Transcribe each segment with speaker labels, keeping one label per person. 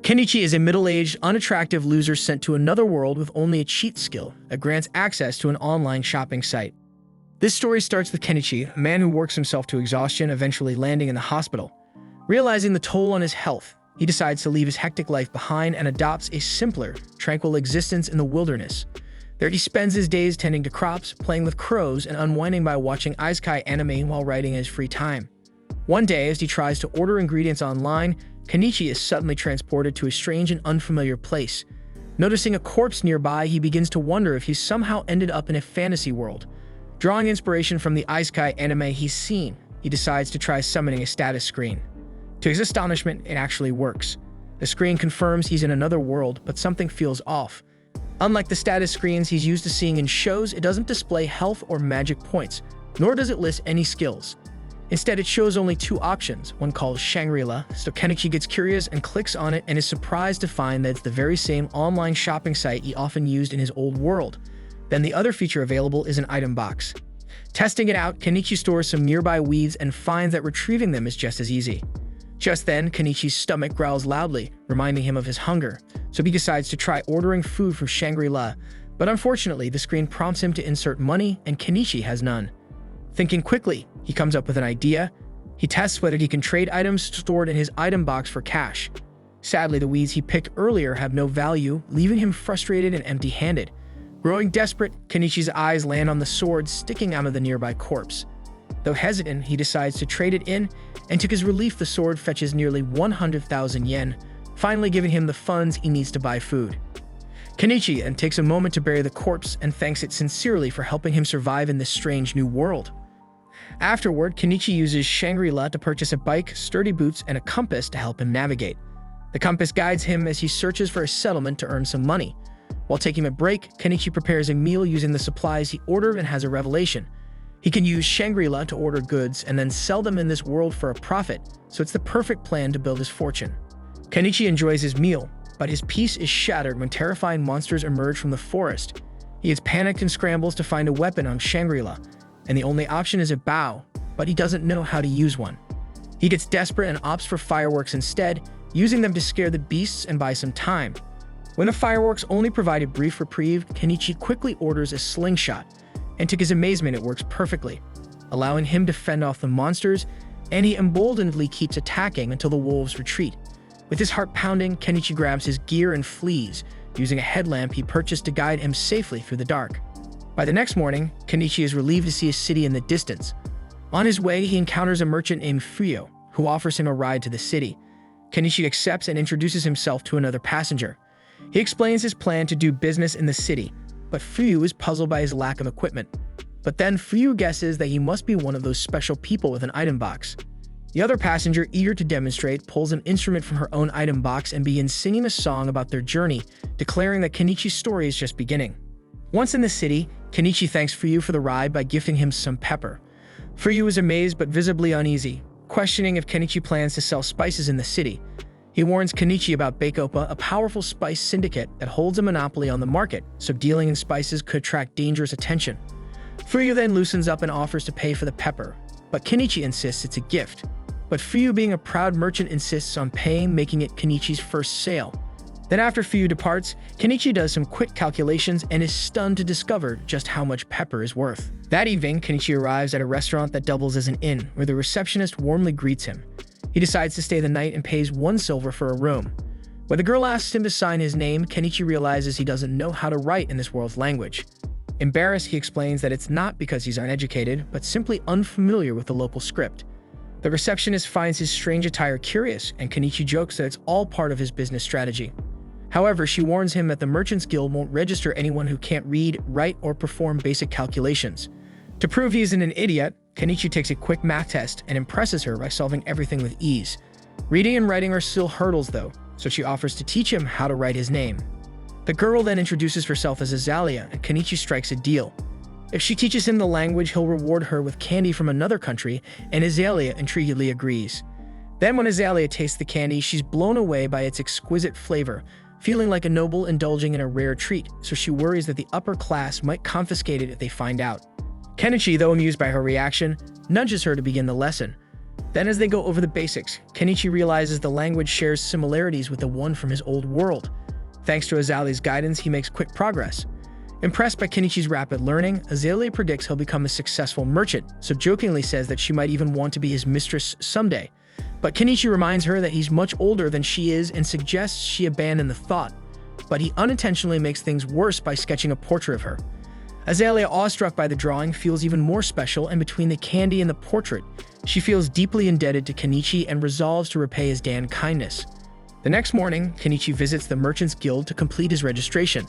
Speaker 1: Kenichi is a middle-aged, unattractive loser sent to another world with only a cheat skill that grants access to an online shopping site. This story starts with Kenichi, a man who works himself to exhaustion, eventually landing in the hospital. Realizing the toll on his health, he decides to leave his hectic life behind and adopts a simpler, tranquil existence in the wilderness. There he spends his days tending to crops, playing with crows, and unwinding by watching Isekai anime while writing in his free time. One day, as he tries to order ingredients online, Kenichi is suddenly transported to a strange and unfamiliar place. Noticing a corpse nearby, he begins to wonder if he's somehow ended up in a fantasy world. Drawing inspiration from the Isekai anime he's seen, he decides to try summoning a status screen. To his astonishment, it actually works. The screen confirms he's in another world, but something feels off. Unlike the status screens he's used to seeing in shows, it doesn't display health or magic points, nor does it list any skills. Instead, it shows only two options, one called Shangri-La, so Kenichi gets curious and clicks on it and is surprised to find that it's the very same online shopping site he often used in his old world. Then the other feature available is an item box. Testing it out, Kenichi stores some nearby weeds and finds that retrieving them is just as easy. Just then, Kenichi's stomach growls loudly, reminding him of his hunger, so he decides to try ordering food from Shangri-La, but unfortunately, the screen prompts him to insert money, and Kenichi has none. Thinking quickly, he comes up with an idea. He tests whether he can trade items stored in his item box for cash. Sadly, the weeds he picked earlier have no value, leaving him frustrated and empty-handed. Growing desperate, Kenichi's eyes land on the sword sticking out of the nearby corpse. Though hesitant, he decides to trade it in, and to his relief, the sword fetches nearly 100,000 yen, finally giving him the funds he needs to buy food. Kenichi then takes a moment to bury the corpse and thanks it sincerely for helping him survive in this strange new world. Afterward, Kenichi uses Shangri-La to purchase a bike, sturdy boots, and a compass to help him navigate. The compass guides him as he searches for a settlement to earn some money. While taking a break, Kenichi prepares a meal using the supplies he ordered and has a revelation. He can use Shangri-La to order goods and then sell them in this world for a profit, so it's the perfect plan to build his fortune. Kenichi enjoys his meal, but his peace is shattered when terrifying monsters emerge from the forest. He gets panicked and scrambles to find a weapon on Shangri-La, and the only option is a bow, but he doesn't know how to use one. He gets desperate and opts for fireworks instead, using them to scare the beasts and buy some time. When the fireworks only provide a brief reprieve, Kenichi quickly orders a slingshot, and to his amazement it works perfectly, allowing him to fend off the monsters, and he emboldenedly keeps attacking until the wolves retreat. With his heart pounding, Kenichi grabs his gear and flees, using a headlamp he purchased to guide him safely through the dark. By the next morning, Kenichi is relieved to see a city in the distance. On his way, he encounters a merchant named Fuyo, who offers him a ride to the city. Kenichi accepts and introduces himself to another passenger. He explains his plan to do business in the city, but Fuyo is puzzled by his lack of equipment. But then Fuyo guesses that he must be one of those special people with an item box. The other passenger, eager to demonstrate, pulls an instrument from her own item box and begins singing a song about their journey, declaring that Kenichi's story is just beginning. Once in the city, Kenichi thanks Fuyo for the ride by gifting him some pepper. Fuyo is amazed but visibly uneasy, questioning if Kenichi plans to sell spices in the city. He warns Kenichi about Bakeopa, a powerful spice syndicate that holds a monopoly on the market, so dealing in spices could attract dangerous attention. Fuyo then loosens up and offers to pay for the pepper, but Kenichi insists it's a gift. But Fuyo, being a proud merchant, insists on paying, making it Kenichi's first sale. Then after Fuyo departs, Kenichi does some quick calculations and is stunned to discover just how much pepper is worth. That evening, Kenichi arrives at a restaurant that doubles as an inn, where the receptionist warmly greets him. He decides to stay the night and pays 1 silver for a room. When the girl asks him to sign his name, Kenichi realizes he doesn't know how to write in this world's language. Embarrassed, he explains that it's not because he's uneducated, but simply unfamiliar with the local script. The receptionist finds his strange attire curious, and Kenichi jokes that it's all part of his business strategy. However, she warns him that the Merchants Guild won't register anyone who can't read, write, or perform basic calculations. To prove he isn't an idiot, Kenichi takes a quick math test and impresses her by solving everything with ease. Reading and writing are still hurdles though, so she offers to teach him how to write his name. The girl then introduces herself as Azalea, and Kenichi strikes a deal. If she teaches him the language, he'll reward her with candy from another country, and Azalea intriguedly agrees. Then when Azalea tastes the candy, she's blown away by its exquisite flavor, feeling like a noble indulging in a rare treat, so she worries that the upper class might confiscate it if they find out. Kenichi, though amused by her reaction, nudges her to begin the lesson. Then as they go over the basics, Kenichi realizes the language shares similarities with the one from his old world. Thanks to Azalea's guidance, he makes quick progress. Impressed by Kenichi's rapid learning, Azalea predicts he'll become a successful merchant, so jokingly says that she might even want to be his mistress someday. But Kenichi reminds her that he's much older than she is and suggests she abandon the thought. But he unintentionally makes things worse by sketching a portrait of her. Azalea, awestruck by the drawing, feels even more special, and between the candy and the portrait, she feels deeply indebted to Kenichi and resolves to repay his Dan kindness. The next morning, Kenichi visits the Merchants Guild to complete his registration.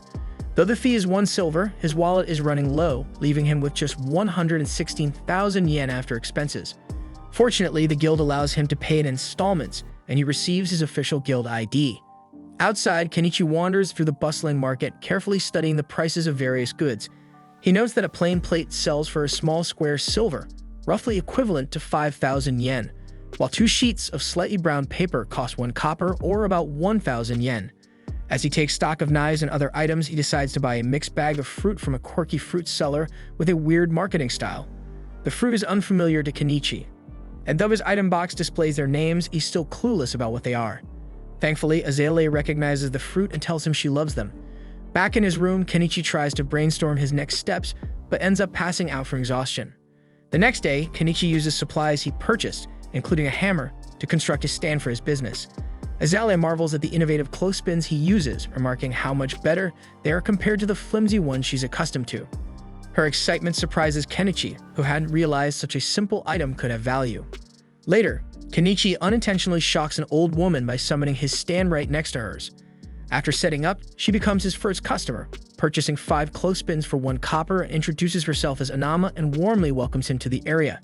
Speaker 1: Though the fee is 1 silver, his wallet is running low, leaving him with just 116,000 yen after expenses. Fortunately, the guild allows him to pay in installments, and he receives his official guild ID. Outside, Kenichi wanders through the bustling market, carefully studying the prices of various goods. He notes that a plain plate sells for a small square silver, roughly equivalent to 5,000 yen, while 2 sheets of slightly brown paper cost 1 copper or about 1,000 yen. As he takes stock of knives and other items, he decides to buy a mixed bag of fruit from a quirky fruit seller with a weird marketing style. The fruit is unfamiliar to Kenichi, and though his item box displays their names, he's still clueless about what they are. Thankfully, Azalea recognizes the fruit and tells him she loves them. Back in his room, Kenichi tries to brainstorm his next steps, but ends up passing out from exhaustion. The next day, Kenichi uses supplies he purchased, including a hammer, to construct a stand for his business. Azalea marvels at the innovative clothespins he uses, remarking how much better they are compared to the flimsy ones she's accustomed to. Her excitement surprises Kenichi, who hadn't realized such a simple item could have value. Later, Kenichi unintentionally shocks an old woman by summoning his stand right next to hers. After setting up, she becomes his first customer, purchasing 5 clothespins for 1 copper, and introduces herself as Anama and warmly welcomes him to the area.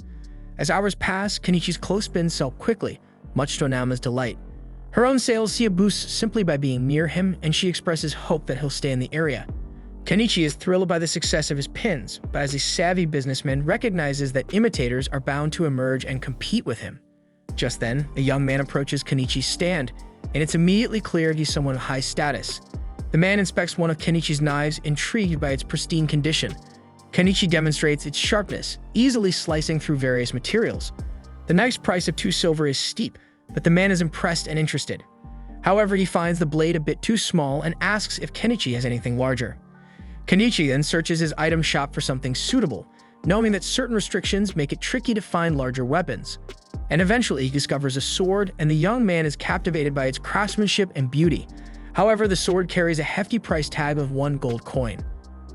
Speaker 1: As hours pass, Kenichi's clothespins sell quickly, much to Anama's delight. Her own sales see a boost simply by being near him, and she expresses hope that he'll stay in the area. Kenichi is thrilled by the success of his pins, but as a savvy businessman recognizes that imitators are bound to emerge and compete with him. Just then, a young man approaches Kenichi's stand, and it's immediately clear he's someone of high status. The man inspects one of Kenichi's knives, intrigued by its pristine condition. Kenichi demonstrates its sharpness, easily slicing through various materials. The knife's price of 2 silver is steep, but the man is impressed and interested. However, he finds the blade a bit too small and asks if Kenichi has anything larger. Kenichi then searches his item shop for something suitable, knowing that certain restrictions make it tricky to find larger weapons. And eventually, he discovers a sword, and the young man is captivated by its craftsmanship and beauty. However, the sword carries a hefty price tag of 1 gold coin.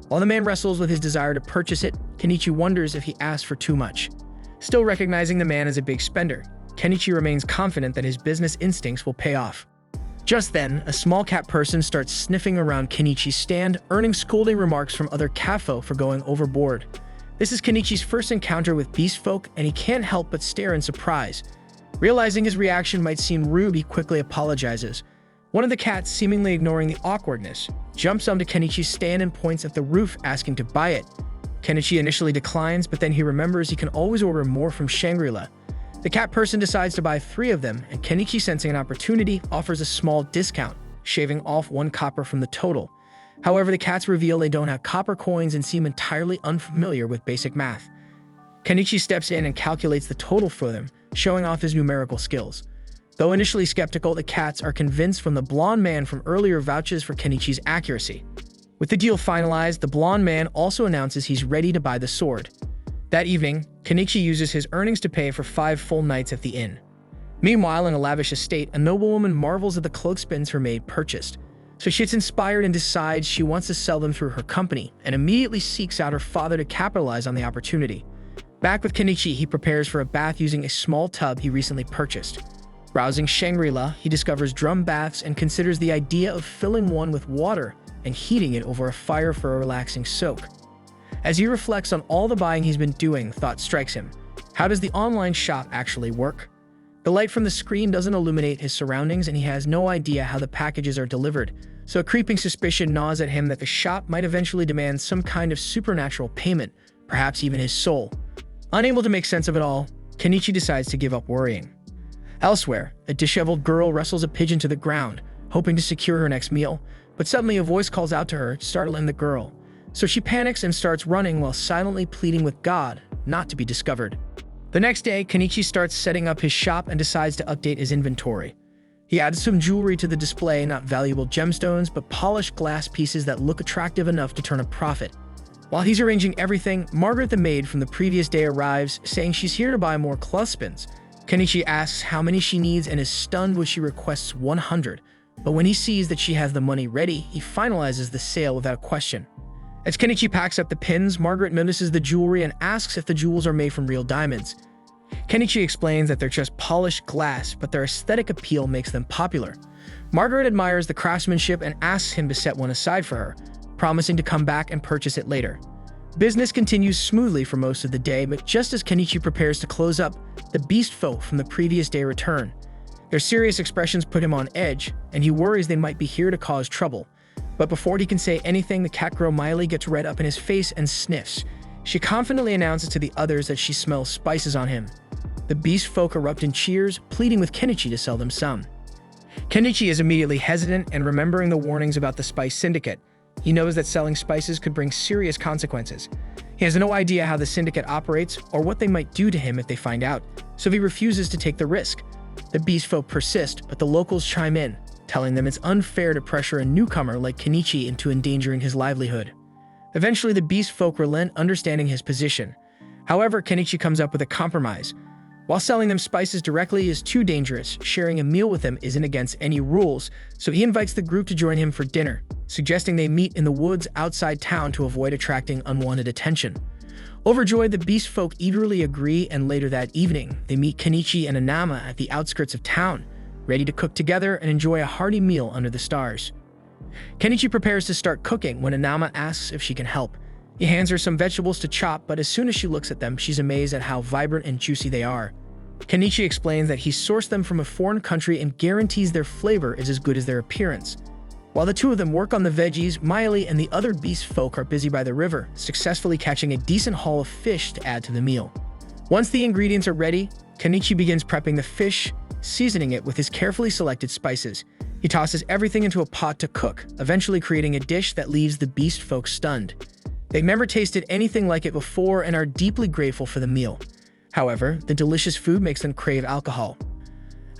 Speaker 1: While the man wrestles with his desire to purchase it, Kenichi wonders if he asked for too much. Still recognizing the man as a big spender, Kenichi remains confident that his business instincts will pay off. Just then, a small cat person starts sniffing around Kenichi's stand, earning scolding remarks from other catfolk for going overboard. This is Kenichi's first encounter with beast folk, and he can't help but stare in surprise. Realizing his reaction might seem rude, he quickly apologizes. One of the cats, seemingly ignoring the awkwardness, jumps onto Kenichi's stand and points at the roof, asking to buy it. Kenichi initially declines, but then he remembers he can always order more from Shangri-La. The cat person decides to buy 3 of them, and Kenichi, sensing an opportunity, offers a small discount, shaving off 1 copper from the total. However, the cats reveal they don't have copper coins and seem entirely unfamiliar with basic math. Kenichi steps in and calculates the total for them, showing off his numerical skills. Though initially skeptical, the cats are convinced from the blonde man from earlier vouches for Kenichi's accuracy. With the deal finalized, the blonde man also announces he's ready to buy the sword. That evening, Kenichi uses his earnings to pay for 5 full nights at the inn. Meanwhile, in a lavish estate, a noblewoman marvels at the clothespins her maid purchased. So she gets inspired and decides she wants to sell them through her company, and immediately seeks out her father to capitalize on the opportunity. Back with Kenichi, he prepares for a bath using a small tub he recently purchased. Browsing Shangri-La, he discovers drum baths and considers the idea of filling one with water and heating it over a fire for a relaxing soak. As he reflects on all the buying he's been doing, thought strikes him. How does the online shop actually work? The light from the screen doesn't illuminate his surroundings, and he has no idea how the packages are delivered, so a creeping suspicion gnaws at him that the shop might eventually demand some kind of supernatural payment, perhaps even his soul. Unable to make sense of it all, Kenichi decides to give up worrying. Elsewhere, a disheveled girl wrestles a pigeon to the ground, hoping to secure her next meal, but suddenly a voice calls out to her, startling the girl. So she panics and starts running while silently pleading with God not to be discovered. The next day, Kenichi starts setting up his shop and decides to update his inventory. He adds some jewelry to the display, not valuable gemstones, but polished glass pieces that look attractive enough to turn a profit. While he's arranging everything, Margaret the maid from the previous day arrives, saying she's here to buy more clothespins. Kenichi asks how many she needs and is stunned when she requests 100, but when he sees that she has the money ready, he finalizes the sale without a question. As Kenichi packs up the pins, Margaret notices the jewelry and asks if the jewels are made from real diamonds. Kenichi explains that they're just polished glass, but their aesthetic appeal makes them popular. Margaret admires the craftsmanship and asks him to set one aside for her, promising to come back and purchase it later. Business continues smoothly for most of the day, but just as Kenichi prepares to close up, the beast folk from the previous day return. Their serious expressions put him on edge, and he worries they might be here to cause trouble. But before he can say anything, the cat girl Miley gets red up in his face and sniffs. She confidently announces to the others that she smells spices on him. The beast folk erupt in cheers, pleading with Kenichi to sell them some. Kenichi is immediately hesitant and remembering the warnings about the spice syndicate. He knows that selling spices could bring serious consequences. He has no idea how the syndicate operates or what they might do to him if they find out, so he refuses to take the risk. The beast folk persist, but the locals chime in, telling them it's unfair to pressure a newcomer like Kenichi into endangering his livelihood. Eventually, the beast folk relent, understanding his position. However, Kenichi comes up with a compromise. While selling them spices directly is too dangerous, sharing a meal with them isn't against any rules, so he invites the group to join him for dinner, suggesting they meet in the woods outside town to avoid attracting unwanted attention. Overjoyed, the beast folk eagerly agree, and later that evening, they meet Kenichi and Anama at the outskirts of town, ready to cook together and enjoy a hearty meal under the stars. Kenichi prepares to start cooking when Anama asks if she can help. He hands her some vegetables to chop, but as soon as she looks at them, she's amazed at how vibrant and juicy they are. Kenichi explains that he sourced them from a foreign country and guarantees their flavor is as good as their appearance. While the two of them work on the veggies, Miley and the other beast folk are busy by the river, successfully catching a decent haul of fish to add to the meal. Once the ingredients are ready, Kenichi begins prepping the fish, seasoning it with his carefully selected spices. He tosses everything into a pot to cook, eventually creating a dish that leaves the beast folk stunned. They've never tasted anything like it before and are deeply grateful for the meal. However, the delicious food makes them crave alcohol.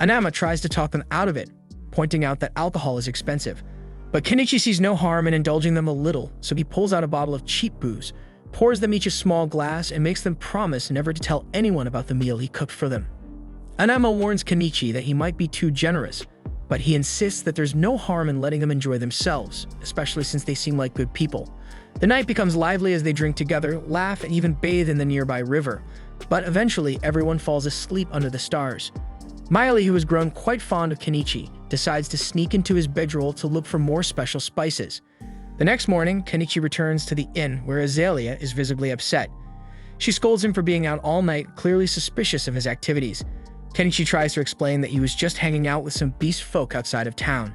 Speaker 1: Anama tries to talk them out of it, pointing out that alcohol is expensive. But Kenichi sees no harm in indulging them a little, so he pulls out a bottle of cheap booze, pours them each a small glass, and makes them promise never to tell anyone about the meal he cooked for them. Anama warns Kenichi that he might be too generous, but he insists that there's no harm in letting them enjoy themselves, especially since they seem like good people. The night becomes lively as they drink together, laugh, and even bathe in the nearby river. But eventually, everyone falls asleep under the stars. Miley, who has grown quite fond of Kenichi, decides to sneak into his bedroll to look for more special spices. The next morning, Kenichi returns to the inn, where Azalea is visibly upset. She scolds him for being out all night, clearly suspicious of his activities. Kenichi tries to explain that he was just hanging out with some beast folk outside of town.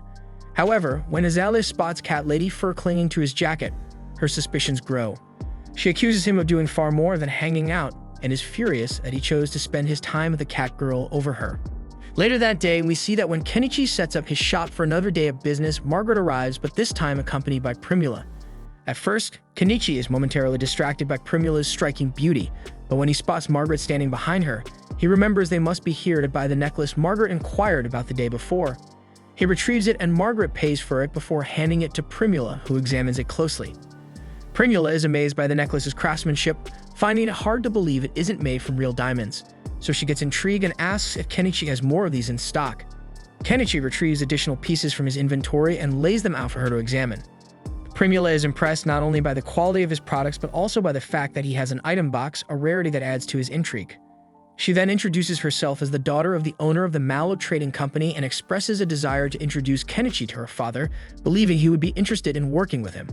Speaker 1: However, when Azalea spots Cat Lady fur clinging to his jacket, her suspicions grow. She accuses him of doing far more than hanging out and is furious that he chose to spend his time with the cat girl over her. Later that day, we see that when Kenichi sets up his shop for another day of business, Margaret arrives, but this time accompanied by Primula. At first, Kenichi is momentarily distracted by Primula's striking beauty, but when he spots Margaret standing behind her, he remembers they must be here to buy the necklace Margaret inquired about the day before. He retrieves it and Margaret pays for it before handing it to Primula, who examines it closely. Primula is amazed by the necklace's craftsmanship, finding it hard to believe it isn't made from real diamonds. So she gets intrigued and asks if Kenichi has more of these in stock. Kenichi retrieves additional pieces from his inventory and lays them out for her to examine. Primula is impressed not only by the quality of his products but also by the fact that he has an item box, a rarity that adds to his intrigue. She then introduces herself as the daughter of the owner of the Mallow Trading Company and expresses a desire to introduce Kenichi to her father, believing he would be interested in working with him.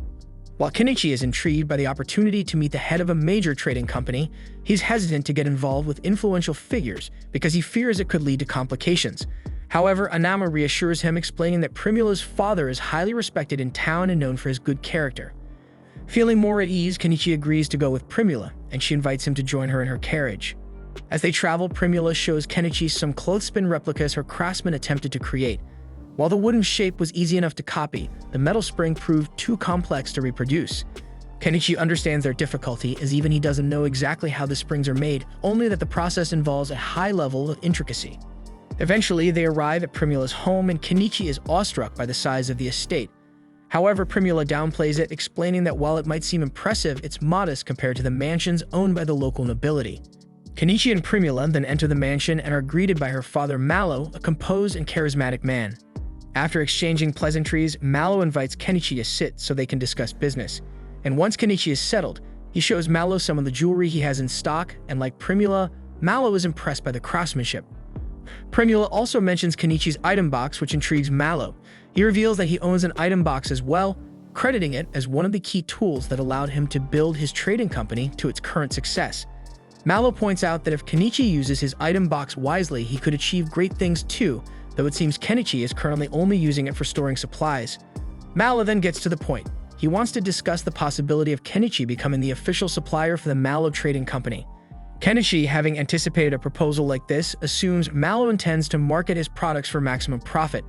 Speaker 1: While Kenichi is intrigued by the opportunity to meet the head of a major trading company, he's hesitant to get involved with influential figures because he fears it could lead to complications. However, Anama reassures him, explaining that Primula's father is highly respected in town and known for his good character. Feeling more at ease, Kenichi agrees to go with Primula, and she invites him to join her in her carriage. As they travel, Primula shows Kenichi some clothespin replicas her craftsman attempted to create. While the wooden shape was easy enough to copy, the metal spring proved too complex to reproduce. Kenichi understands their difficulty, as even he doesn't know exactly how the springs are made, only that the process involves a high level of intricacy. Eventually, they arrive at Primula's home, and Kenichi is awestruck by the size of the estate. However, Primula downplays it, explaining that while it might seem impressive, it's modest compared to the mansions owned by the local nobility. Kenichi and Primula then enter the mansion and are greeted by her father Mallow, a composed and charismatic man. After exchanging pleasantries, Mallow invites Kenichi to sit so they can discuss business. And once Kenichi is settled, he shows Mallow some of the jewelry he has in stock, and like Primula, Mallow is impressed by the craftsmanship. Primula also mentions Kenichi's item box, which intrigues Mallow. He reveals that he owns an item box as well, crediting it as one of the key tools that allowed him to build his trading company to its current success. Mallow points out that if Kenichi uses his item box wisely, he could achieve great things too, though it seems Kenichi is currently only using it for storing supplies. Mallow then gets to the point. He wants to discuss the possibility of Kenichi becoming the official supplier for the Mallow Trading Company. Kenichi, having anticipated a proposal like this, assumes Mallow intends to market his products for maximum profit.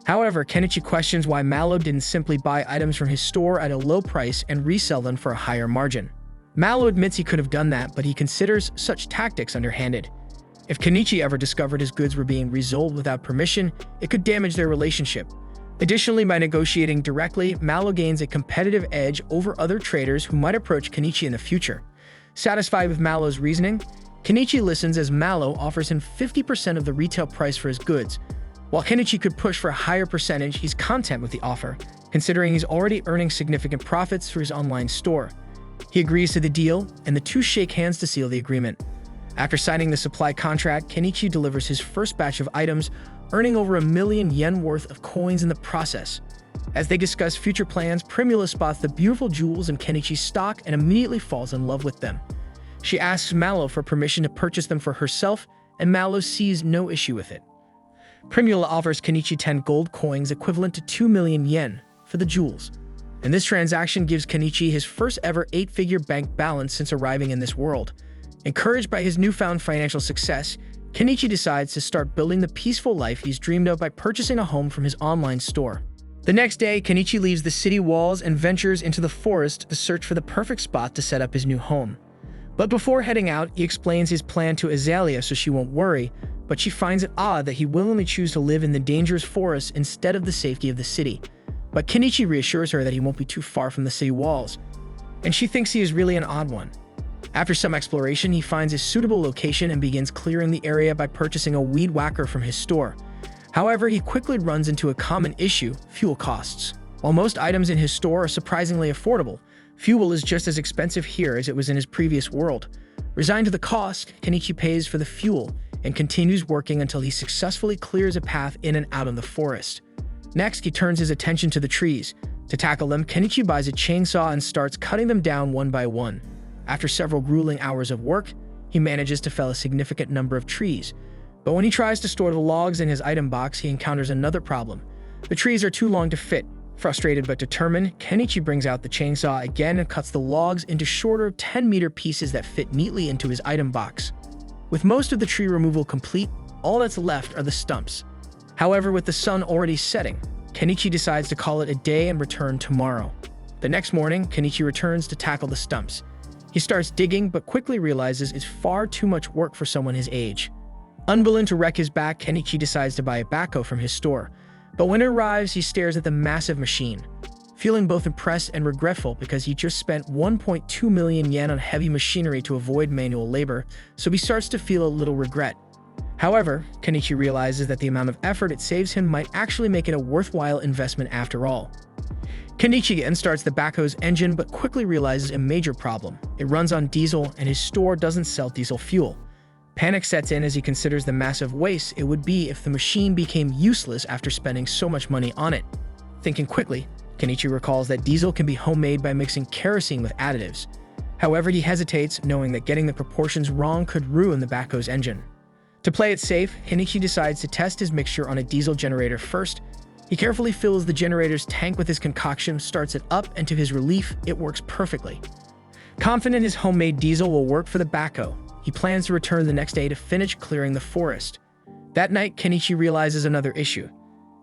Speaker 1: However, Kenichi questions why Mallow didn't simply buy items from his store at a low price and resell them for a higher margin. Mallow admits he could have done that, but he considers such tactics underhanded. If Kenichi ever discovered his goods were being resold without permission, it could damage their relationship. Additionally, by negotiating directly, Mallow gains a competitive edge over other traders who might approach Kenichi in the future. Satisfied with Mallow's reasoning, Kenichi listens as Mallow offers him 50% of the retail price for his goods. While Kenichi could push for a higher percentage, he's content with the offer, considering he's already earning significant profits through his online store. He agrees to the deal, and the two shake hands to seal the agreement. After signing the supply contract, Kenichi delivers his first batch of items, earning over 1 million yen worth of coins in the process. As they discuss future plans, Primula spots the beautiful jewels in Kenichi's stock and immediately falls in love with them. She asks Mallow for permission to purchase them for herself, and Mallow sees no issue with it. Primula offers Kenichi 10 gold coins equivalent to 2 million yen for the jewels, and this transaction gives Kenichi his first ever 8-figure bank balance since arriving in this world. Encouraged by his newfound financial success, Kenichi decides to start building the peaceful life he's dreamed of by purchasing a home from his online store. The next day, Kenichi leaves the city walls and ventures into the forest to search for the perfect spot to set up his new home. But before heading out, he explains his plan to Azalea so she won't worry, but she finds it odd that he willingly chooses to live in the dangerous forest instead of the safety of the city. But Kenichi reassures her that he won't be too far from the city walls, and she thinks he is really an odd one. After some exploration, he finds a suitable location and begins clearing the area by purchasing a weed whacker from his store. However, he quickly runs into a common issue: fuel costs. While most items in his store are surprisingly affordable, fuel is just as expensive here as it was in his previous world. Resigned to the cost, Kenichi pays for the fuel and continues working until he successfully clears a path in and out of the forest. Next, he turns his attention to the trees. To tackle them, Kenichi buys a chainsaw and starts cutting them down one by one. After several grueling hours of work, he manages to fell a significant number of trees. But when he tries to store the logs in his item box, he encounters another problem. The trees are too long to fit. Frustrated but determined, Kenichi brings out the chainsaw again and cuts the logs into shorter 10-meter pieces that fit neatly into his item box. With most of the tree removal complete, all that's left are the stumps. However, with the sun already setting, Kenichi decides to call it a day and return tomorrow. The next morning, Kenichi returns to tackle the stumps. He starts digging, but quickly realizes it's far too much work for someone his age. Unwilling to wreck his back, Kenichi decides to buy a backhoe from his store. But when it arrives, he stares at the massive machine, feeling both impressed and regretful because he just spent 1.2 million yen on heavy machinery to avoid manual labor, so he starts to feel a little regret. However, Kenichi realizes that the amount of effort it saves him might actually make it a worthwhile investment after all. Kenichi then starts the backhoe's engine but quickly realizes a major problem. It runs on diesel and his store doesn't sell diesel fuel. Panic sets in as he considers the massive waste it would be if the machine became useless after spending so much money on it. Thinking quickly, Kenichi recalls that diesel can be homemade by mixing kerosene with additives. However, he hesitates, knowing that getting the proportions wrong could ruin the backhoe's engine. To play it safe, Kenichi decides to test his mixture on a diesel generator first. He carefully fills the generator's tank with his concoction, starts it up, and to his relief, it works perfectly. Confident his homemade diesel will work for the backhoe, he plans to return the next day to finish clearing the forest. That night, Kenichi realizes another issue.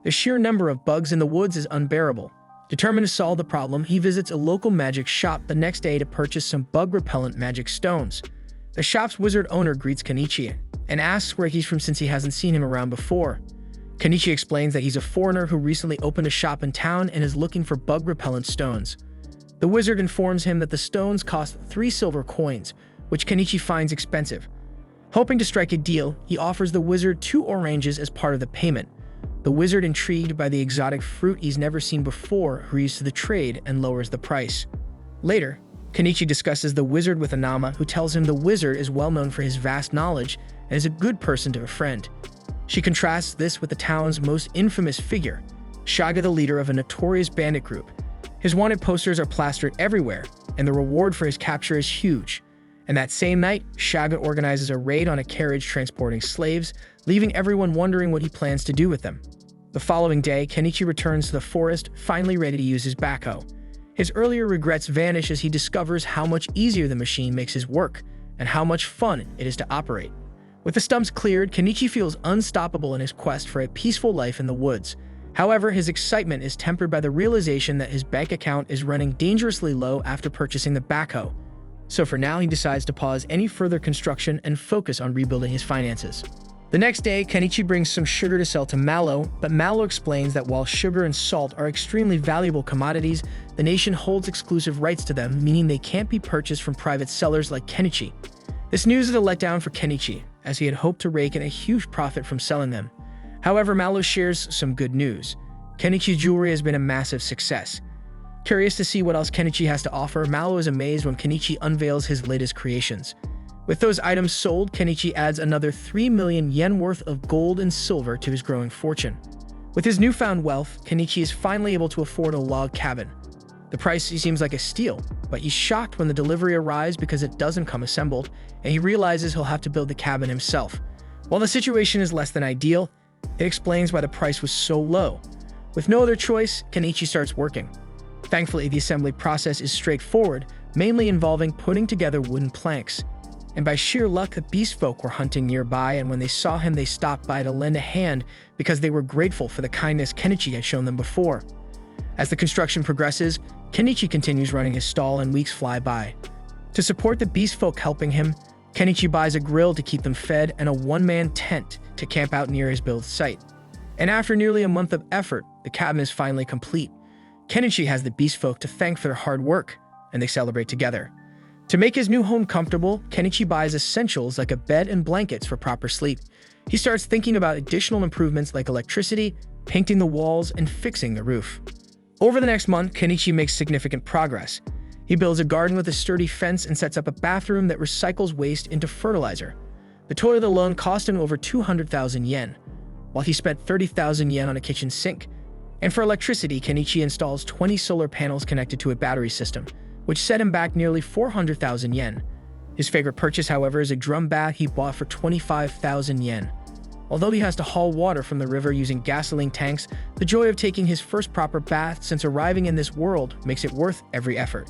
Speaker 1: The sheer number of bugs in the woods is unbearable. Determined to solve the problem, he visits a local magic shop the next day to purchase some bug-repellent magic stones. The shop's wizard owner greets Kenichi and asks where he's from since he hasn't seen him around before. Kenichi explains that he's a foreigner who recently opened a shop in town and is looking for bug-repellent stones. The wizard informs him that the stones cost 3 silver coins, which Kenichi finds expensive. Hoping to strike a deal, he offers the wizard 2 oranges as part of the payment. The wizard, intrigued by the exotic fruit he's never seen before, agrees to the trade and lowers the price. Later, Kenichi discusses the wizard with Anama, who tells him the wizard is well known for his vast knowledge and is a good person to befriend. She contrasts this with the town's most infamous figure, Shaga, the leader of a notorious bandit group. His wanted posters are plastered everywhere, and the reward for his capture is huge. And that same night, Shaga organizes a raid on a carriage transporting slaves, leaving everyone wondering what he plans to do with them. The following day, Kenichi returns to the forest, finally ready to use his backhoe. His earlier regrets vanish as he discovers how much easier the machine makes his work, and how much fun it is to operate. With the stumps cleared, Kenichi feels unstoppable in his quest for a peaceful life in the woods. However, his excitement is tempered by the realization that his bank account is running dangerously low after purchasing the backhoe. So for now, he decides to pause any further construction and focus on rebuilding his finances. The next day, Kenichi brings some sugar to sell to Mallow, but Mallow explains that while sugar and salt are extremely valuable commodities, the nation holds exclusive rights to them, meaning they can't be purchased from private sellers like Kenichi. This news is a letdown for Kenichi, as he had hoped to rake in a huge profit from selling them. However, Mallow shares some good news. Kenichi's jewelry has been a massive success. Curious to see what else Kenichi has to offer, Mallow is amazed when Kenichi unveils his latest creations. With those items sold, Kenichi adds another 3 million yen worth of gold and silver to his growing fortune. With his newfound wealth, Kenichi is finally able to afford a log cabin. The price seems like a steal, but he's shocked when the delivery arrives because it doesn't come assembled, and he realizes he'll have to build the cabin himself. While the situation is less than ideal, it explains why the price was so low. With no other choice, Kenichi starts working. Thankfully, the assembly process is straightforward, mainly involving putting together wooden planks. And by sheer luck, the beast folk were hunting nearby, and when they saw him, they stopped by to lend a hand because they were grateful for the kindness Kenichi had shown them before. As the construction progresses, Kenichi continues running his stall and weeks fly by. To support the beast folk helping him, Kenichi buys a grill to keep them fed and a one-man tent to camp out near his build site. And after nearly a month of effort, the cabin is finally complete. Kenichi has the beast folk to thank for their hard work, and they celebrate together. To make his new home comfortable, Kenichi buys essentials like a bed and blankets for proper sleep. He starts thinking about additional improvements like electricity, painting the walls, and fixing the roof. Over the next month, Kenichi makes significant progress. He builds a garden with a sturdy fence and sets up a bathroom that recycles waste into fertilizer. The toilet alone cost him over 200,000 yen, while he spent 30,000 yen on a kitchen sink. And for electricity, Kenichi installs 20 solar panels connected to a battery system, which set him back nearly 400,000 yen. His favorite purchase, however, is a drum bath he bought for 25,000 yen. Although he has to haul water from the river using gasoline tanks, the joy of taking his first proper bath since arriving in this world makes it worth every effort.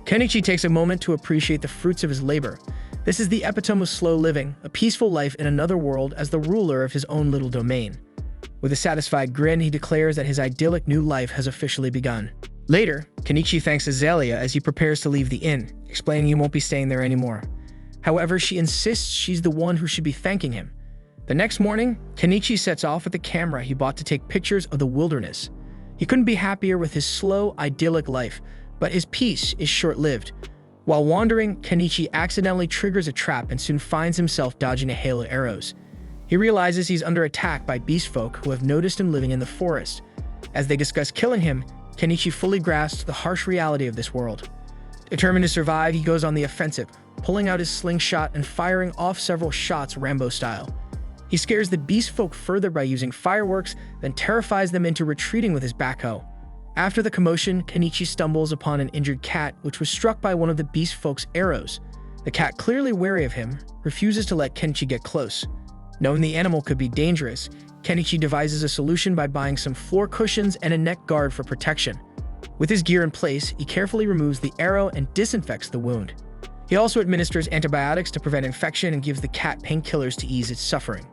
Speaker 1: Kenichi takes a moment to appreciate the fruits of his labor. This is the epitome of slow living, a peaceful life in another world as the ruler of his own little domain. With a satisfied grin, he declares that his idyllic new life has officially begun. Later, Kenichi thanks Azalea as he prepares to leave the inn, explaining he won't be staying there anymore. However, she insists she's the one who should be thanking him. The next morning, Kenichi sets off with the camera he bought to take pictures of the wilderness. He couldn't be happier with his slow, idyllic life, but his peace is short-lived. While wandering, Kenichi accidentally triggers a trap and soon finds himself dodging a hail of arrows. He realizes he's under attack by beast folk who have noticed him living in the forest. As they discuss killing him, Kenichi fully grasps the harsh reality of this world. Determined to survive, he goes on the offensive, pulling out his slingshot and firing off several shots Rambo style. He scares the beast folk further by using fireworks, then terrifies them into retreating with his backhoe. After the commotion, Kenichi stumbles upon an injured cat which was struck by one of the beast folk's arrows. The cat, clearly wary of him, refuses to let Kenichi get close. Knowing the animal could be dangerous, Kenichi devises a solution by buying some floor cushions and a neck guard for protection. With his gear in place, he carefully removes the arrow and disinfects the wound. He also administers antibiotics to prevent infection and gives the cat painkillers to ease its suffering.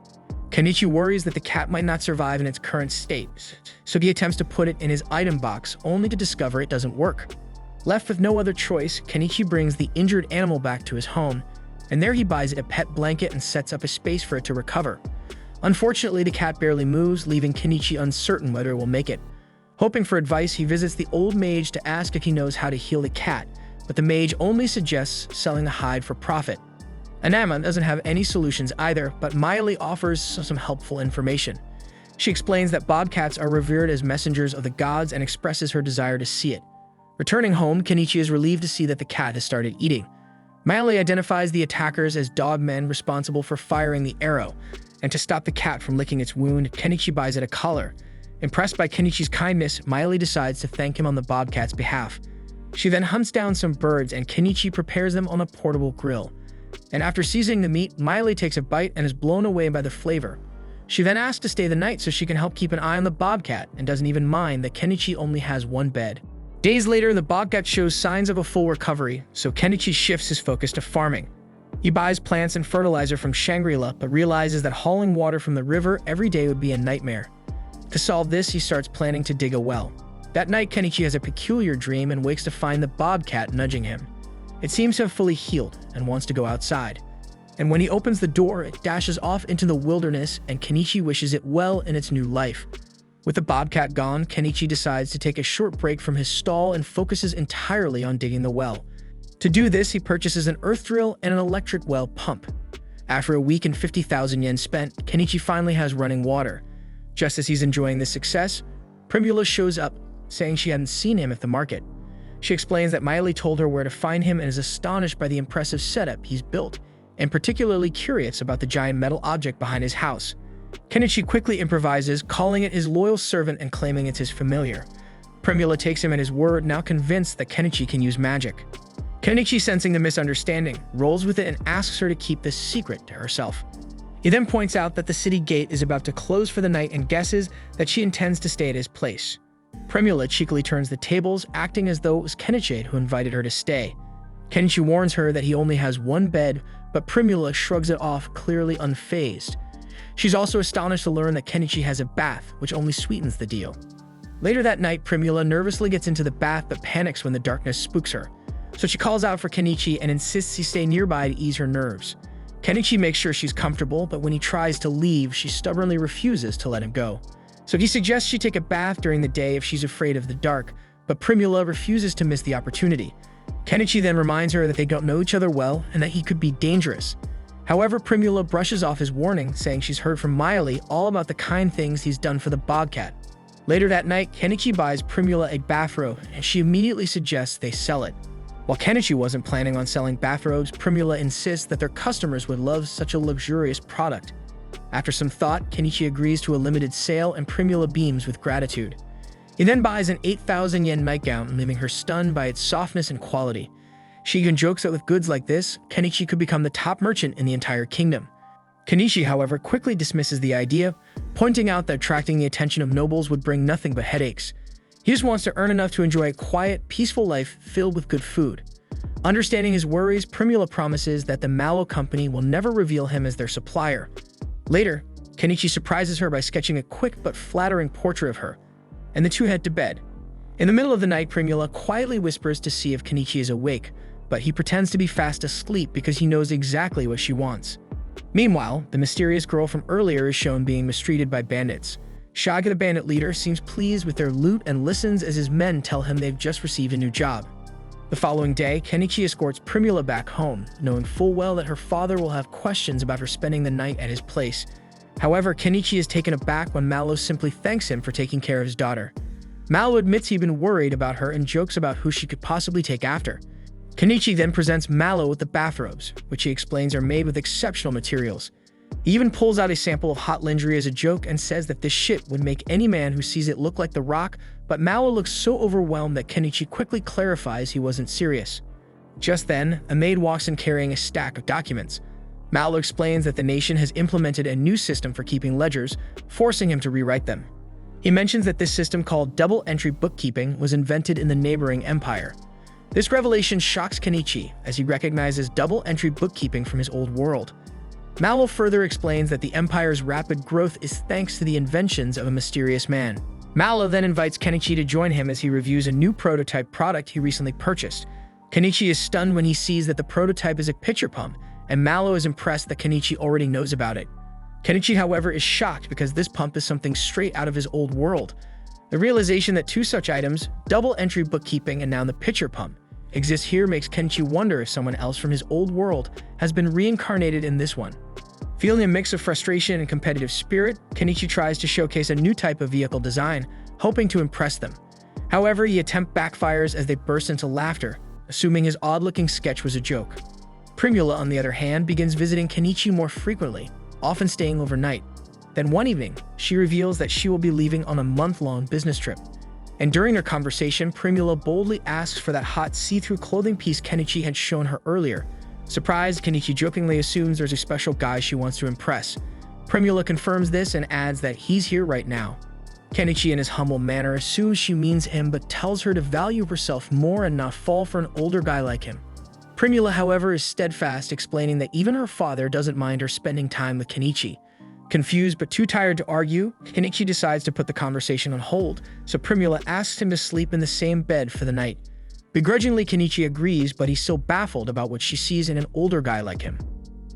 Speaker 1: Kenichi worries that the cat might not survive in its current state, so he attempts to put it in his item box, only to discover it doesn't work. Left with no other choice, Kenichi brings the injured animal back to his home, and there he buys it a pet blanket and sets up a space for it to recover. Unfortunately, the cat barely moves, leaving Kenichi uncertain whether it will make it. Hoping for advice, he visits the old mage to ask if he knows how to heal the cat, but the mage only suggests selling the hide for profit. Anama doesn't have any solutions either, but Miley offers some helpful information. She explains that bobcats are revered as messengers of the gods and expresses her desire to see it. Returning home, Kenichi is relieved to see that the cat has started eating. Miley identifies the attackers as dogmen responsible for firing the arrow, and to stop the cat from licking its wound, Kenichi buys it a collar. Impressed by Kenichi's kindness, Miley decides to thank him on the bobcat's behalf. She then hunts down some birds and Kenichi prepares them on a portable grill. And after seasoning the meat, Miley takes a bite and is blown away by the flavor. She then asks to stay the night so she can help keep an eye on the bobcat and doesn't even mind that Kenichi only has one bed. Days later, the bobcat shows signs of a full recovery, so Kenichi shifts his focus to farming. He buys plants and fertilizer from Shangri-La, but realizes that hauling water from the river every day would be a nightmare. To solve this, he starts planning to dig a well. That night, Kenichi has a peculiar dream and wakes to find the bobcat nudging him. It seems to have fully healed and wants to go outside. And when he opens the door, it dashes off into the wilderness and Kenichi wishes it well in its new life. With the bobcat gone, Kenichi decides to take a short break from his stall and focuses entirely on digging the well. To do this, he purchases an earth drill and an electric well pump. After a week and 50,000 yen spent, Kenichi finally has running water. Just as he's enjoying this success, Primula shows up, saying she hadn't seen him at the market. She explains that Miley told her where to find him and is astonished by the impressive setup he's built, and particularly curious about the giant metal object behind his house. Kenichi quickly improvises, calling it his loyal servant and claiming it's his familiar. Primula takes him at his word, now convinced that Kenichi can use magic. Kenichi, sensing the misunderstanding, rolls with it and asks her to keep this secret to herself. He then points out that the city gate is about to close for the night and guesses that she intends to stay at his place. Primula cheekily turns the tables, acting as though it was Kenichi who invited her to stay. Kenichi warns her that he only has one bed, but Primula shrugs it off, clearly unfazed. She's also astonished to learn that Kenichi has a bath, which only sweetens the deal. Later that night, Primula nervously gets into the bath but panics when the darkness spooks her. So she calls out for Kenichi and insists he stay nearby to ease her nerves. Kenichi makes sure she's comfortable, but when he tries to leave, she stubbornly refuses to let him go. So he suggests she take a bath during the day if she's afraid of the dark, but Primula refuses to miss the opportunity. Kenichi then reminds her that they don't know each other well and that he could be dangerous. However, Primula brushes off his warning, saying she's heard from Miley all about the kind things he's done for the bobcat. Later that night, Kenichi buys Primula a bathrobe, and she immediately suggests they sell it. While Kenichi wasn't planning on selling bathrobes, Primula insists that their customers would love such a luxurious product. After some thought, Kenichi agrees to a limited sale and Primula beams with gratitude. He then buys an 8,000 yen nightgown, leaving her stunned by its softness and quality. She even jokes that with goods like this, Kenichi could become the top merchant in the entire kingdom. Kenichi, however, quickly dismisses the idea, pointing out that attracting the attention of nobles would bring nothing but headaches. He just wants to earn enough to enjoy a quiet, peaceful life filled with good food. Understanding his worries, Primula promises that the Mallow Company will never reveal him as their supplier. Later, Kenichi surprises her by sketching a quick but flattering portrait of her, and the two head to bed. In the middle of the night, Primula quietly whispers to see if Kenichi is awake, but he pretends to be fast asleep because he knows exactly what she wants. Meanwhile, the mysterious girl from earlier is shown being mistreated by bandits. Shaga, the bandit leader, seems pleased with their loot and listens as his men tell him they've just received a new job. The following day, Kenichi escorts Primula back home, knowing full well that her father will have questions about her spending the night at his place. However, Kenichi is taken aback when Mallow simply thanks him for taking care of his daughter. Mallow admits he'd been worried about her and jokes about who she could possibly take after. Kenichi then presents Mallow with the bathrobes, which he explains are made with exceptional materials. He even pulls out a sample of hot lingerie as a joke and says that this shit would make any man who sees it look like The Rock, but Mallow looks so overwhelmed that Kenichi quickly clarifies he wasn't serious. Just then, a maid walks in carrying a stack of documents. Mallow explains that the nation has implemented a new system for keeping ledgers, forcing him to rewrite them. He mentions that this system, called double-entry bookkeeping, was invented in the neighboring empire. This revelation shocks Kenichi, as he recognizes double-entry bookkeeping from his old world. Mallow further explains that the Empire's rapid growth is thanks to the inventions of a mysterious man. Mallow then invites Kenichi to join him as he reviews a new prototype product he recently purchased. Kenichi is stunned when he sees that the prototype is a pitcher pump, and Mallow is impressed that Kenichi already knows about it. Kenichi, however, is shocked because this pump is something straight out of his old world. The realization that two such items, double-entry bookkeeping and now the pitcher pump, exist here makes Kenichi wonder if someone else from his old world has been reincarnated in this one. Feeling a mix of frustration and competitive spirit, Kenichi tries to showcase a new type of vehicle design, hoping to impress them. However, the attempt backfires as they burst into laughter, assuming his odd-looking sketch was a joke. Primula, on the other hand, begins visiting Kenichi more frequently, often staying overnight. Then one evening, she reveals that she will be leaving on a month-long business trip. And during their conversation, Primula boldly asks for that hot see-through clothing piece Kenichi had shown her earlier. Surprised, Kenichi jokingly assumes there's a special guy she wants to impress. Primula confirms this and adds that he's here right now. Kenichi, in his humble manner, assumes she means him but tells her to value herself more and not fall for an older guy like him. Primula, however, is steadfast, explaining that even her father doesn't mind her spending time with Kenichi. Confused but too tired to argue, Kenichi decides to put the conversation on hold, so Primula asks him to sleep in the same bed for the night. Begrudgingly, Kenichi agrees, but he's still baffled about what she sees in an older guy like him.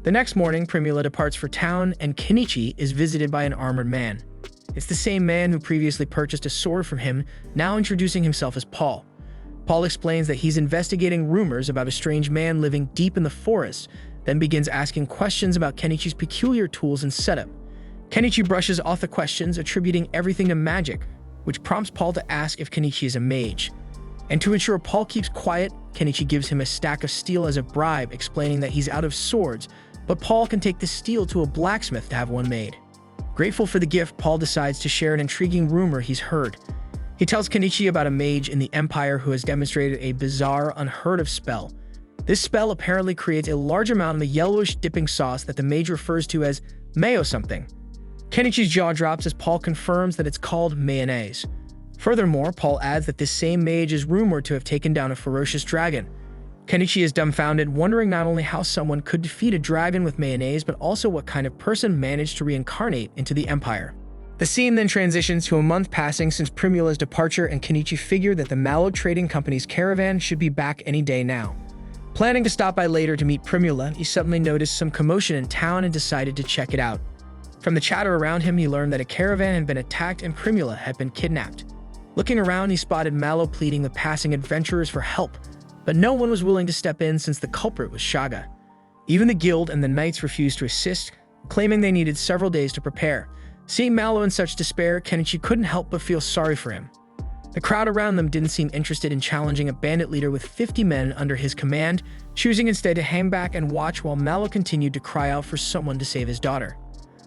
Speaker 1: The next morning, Primula departs for town, and Kenichi is visited by an armored man. It's the same man who previously purchased a sword from him, now introducing himself as Paul. Paul explains that he's investigating rumors about a strange man living deep in the forest, then begins asking questions about Kenichi's peculiar tools and setup. Kenichi brushes off the questions, attributing everything to magic, which prompts Paul to ask if Kenichi is a mage. And to ensure Paul keeps quiet, Kenichi gives him a stack of steel as a bribe, explaining that he's out of swords, but Paul can take the steel to a blacksmith to have one made. Grateful for the gift, Paul decides to share an intriguing rumor he's heard. He tells Kenichi about a mage in the Empire who has demonstrated a bizarre, unheard-of spell. This spell apparently creates a large amount of the yellowish dipping sauce that the mage refers to as mayo something. Kenichi's jaw drops as Paul confirms that it's called mayonnaise. Furthermore, Paul adds that this same mage is rumored to have taken down a ferocious dragon. Kenichi is dumbfounded, wondering not only how someone could defeat a dragon with mayonnaise, but also what kind of person managed to reincarnate into the Empire. The scene then transitions to a month passing since Primula's departure, and Kenichi figured that the Mallow Trading Company's caravan should be back any day now. Planning to stop by later to meet Primula, he suddenly noticed some commotion in town and decided to check it out. From the chatter around him, he learned that a caravan had been attacked and Primula had been kidnapped. Looking around, he spotted Mallow pleading with passing adventurers for help, but no one was willing to step in since the culprit was Shaga. Even the guild and the knights refused to assist, claiming they needed several days to prepare. Seeing Mallow in such despair, Kenichi couldn't help but feel sorry for him. The crowd around them didn't seem interested in challenging a bandit leader with 50 men under his command, choosing instead to hang back and watch while Mallow continued to cry out for someone to save his daughter.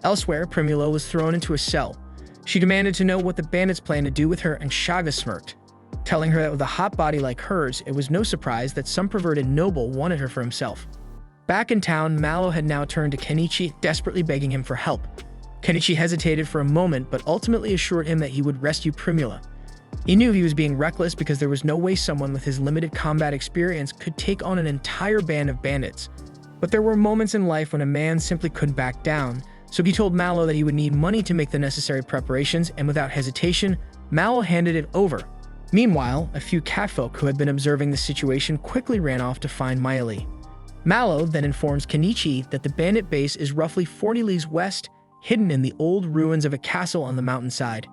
Speaker 1: Elsewhere, Primula was thrown into a cell. She demanded to know what the bandits planned to do with her, and Shaga smirked, telling her that with a hot body like hers, it was no surprise that some perverted noble wanted her for himself. Back in town, Mallow had now turned to Kenichi, desperately begging him for help. Kenichi hesitated for a moment, but ultimately assured him that he would rescue Primula. He knew he was being reckless because there was no way someone with his limited combat experience could take on an entire band of bandits. But there were moments in life when a man simply couldn't back down, so he told Mallow that he would need money to make the necessary preparations, and without hesitation, Mallow handed it over. Meanwhile, a few catfolk who had been observing the situation quickly ran off to find Mayali. Mallow then informs Kenichi that the bandit base is roughly 40 leagues west, hidden in the old ruins of a castle on the mountainside.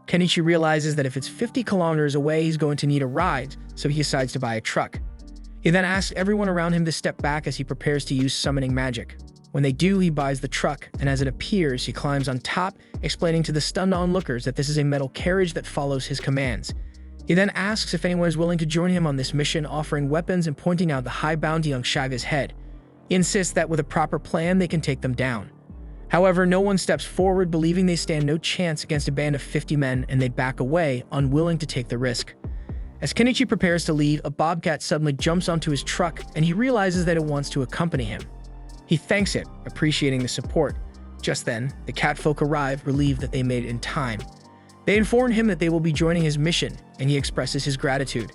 Speaker 1: Kenichi realizes that if it's 50 kilometers away, he's going to need a ride, so he decides to buy a truck. He then asks everyone around him to step back as he prepares to use summoning magic. When they do, he buys the truck, and as it appears, he climbs on top, explaining to the stunned onlookers that this is a metal carriage that follows his commands. He then asks if anyone is willing to join him on this mission, offering weapons and pointing out the high bounty on Shaga's head. He insists that with a proper plan, they can take them down. However, no one steps forward, believing they stand no chance against a band of 50 men, and they back away, unwilling to take the risk. As Kenichi prepares to leave, a bobcat suddenly jumps onto his truck, and he realizes that it wants to accompany him. He thanks it, appreciating the support. Just then, the catfolk arrive, relieved that they made it in time. They inform him that they will be joining his mission, and he expresses his gratitude.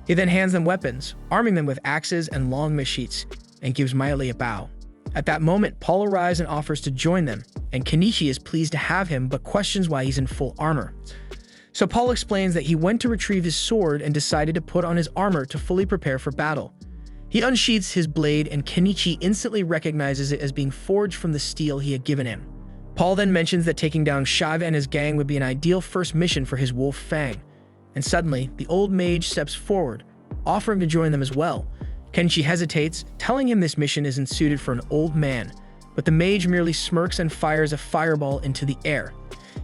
Speaker 1: He then hands them weapons, arming them with axes and long machetes, and gives Mayali a bow. At that moment, Paul arrives and offers to join them, and Kenichi is pleased to have him but questions why he's in full armor. So Paul explains that he went to retrieve his sword and decided to put on his armor to fully prepare for battle. He unsheaths his blade, and Kenichi instantly recognizes it as being forged from the steel he had given him. Paul then mentions that taking down Shaga and his gang would be an ideal first mission for his wolf Fang. And suddenly, the old mage steps forward, offering to join them as well. Kenichi hesitates, telling him this mission isn't suited for an old man, but the mage merely smirks and fires a fireball into the air.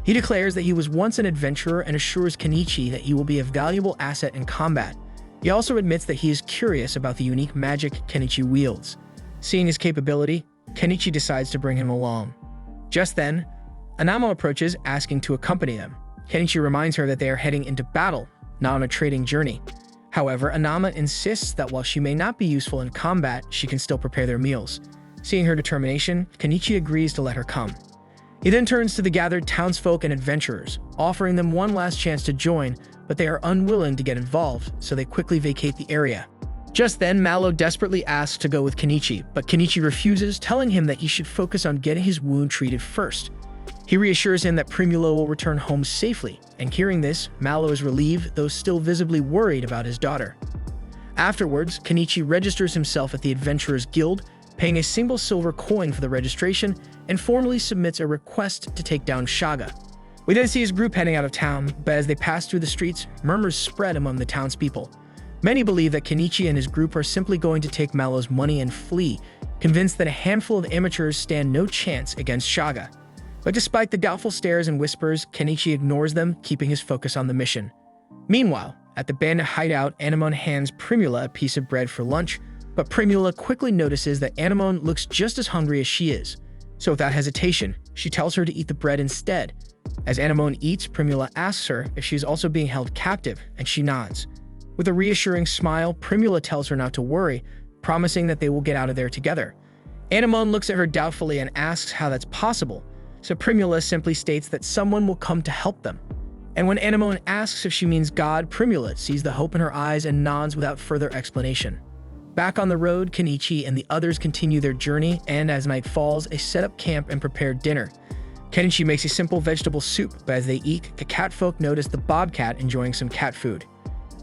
Speaker 1: He declares that he was once an adventurer and assures Kenichi that he will be a valuable asset in combat. He also admits that he is curious about the unique magic Kenichi wields. Seeing his capability, Kenichi decides to bring him along. Just then, Anama approaches, asking to accompany them. Kenichi reminds her that they are heading into battle, not on a trading journey. However, Anama insists that while she may not be useful in combat, she can still prepare their meals. Seeing her determination, Kenichi agrees to let her come. He then turns to the gathered townsfolk and adventurers, offering them one last chance to join, but they are unwilling to get involved, so they quickly vacate the area. Just then, Mallow desperately asks to go with Kenichi, but Kenichi refuses, telling him that he should focus on getting his wound treated first. He reassures him that Primula will return home safely, and hearing this, Mallow is relieved, though still visibly worried about his daughter. Afterwards, Kenichi registers himself at the Adventurers Guild, paying a single silver coin for the registration, and formally submits a request to take down Shaga. We then see his group heading out of town, but as they pass through the streets, murmurs spread among the townspeople. Many believe that Kenichi and his group are simply going to take Mallow's money and flee, convinced that a handful of amateurs stand no chance against Shaga. But despite the doubtful stares and whispers, Kenichi ignores them, keeping his focus on the mission. Meanwhile, at the bandit hideout, Anemone hands Primula a piece of bread for lunch, but Primula quickly notices that Anemone looks just as hungry as she is. So without hesitation, she tells her to eat the bread instead. As Anemone eats, Primula asks her if she is also being held captive, and she nods. With a reassuring smile, Primula tells her not to worry, promising that they will get out of there together. Anemone looks at her doubtfully and asks how that's possible, so Primula simply states that someone will come to help them. And when Anemone asks if she means God, Primula sees the hope in her eyes and nods without further explanation. Back on the road, Kenichi and the others continue their journey, and as night falls, they set up camp and prepare dinner. Kenichi makes a simple vegetable soup, but as they eat, the catfolk notice the bobcat enjoying some cat food.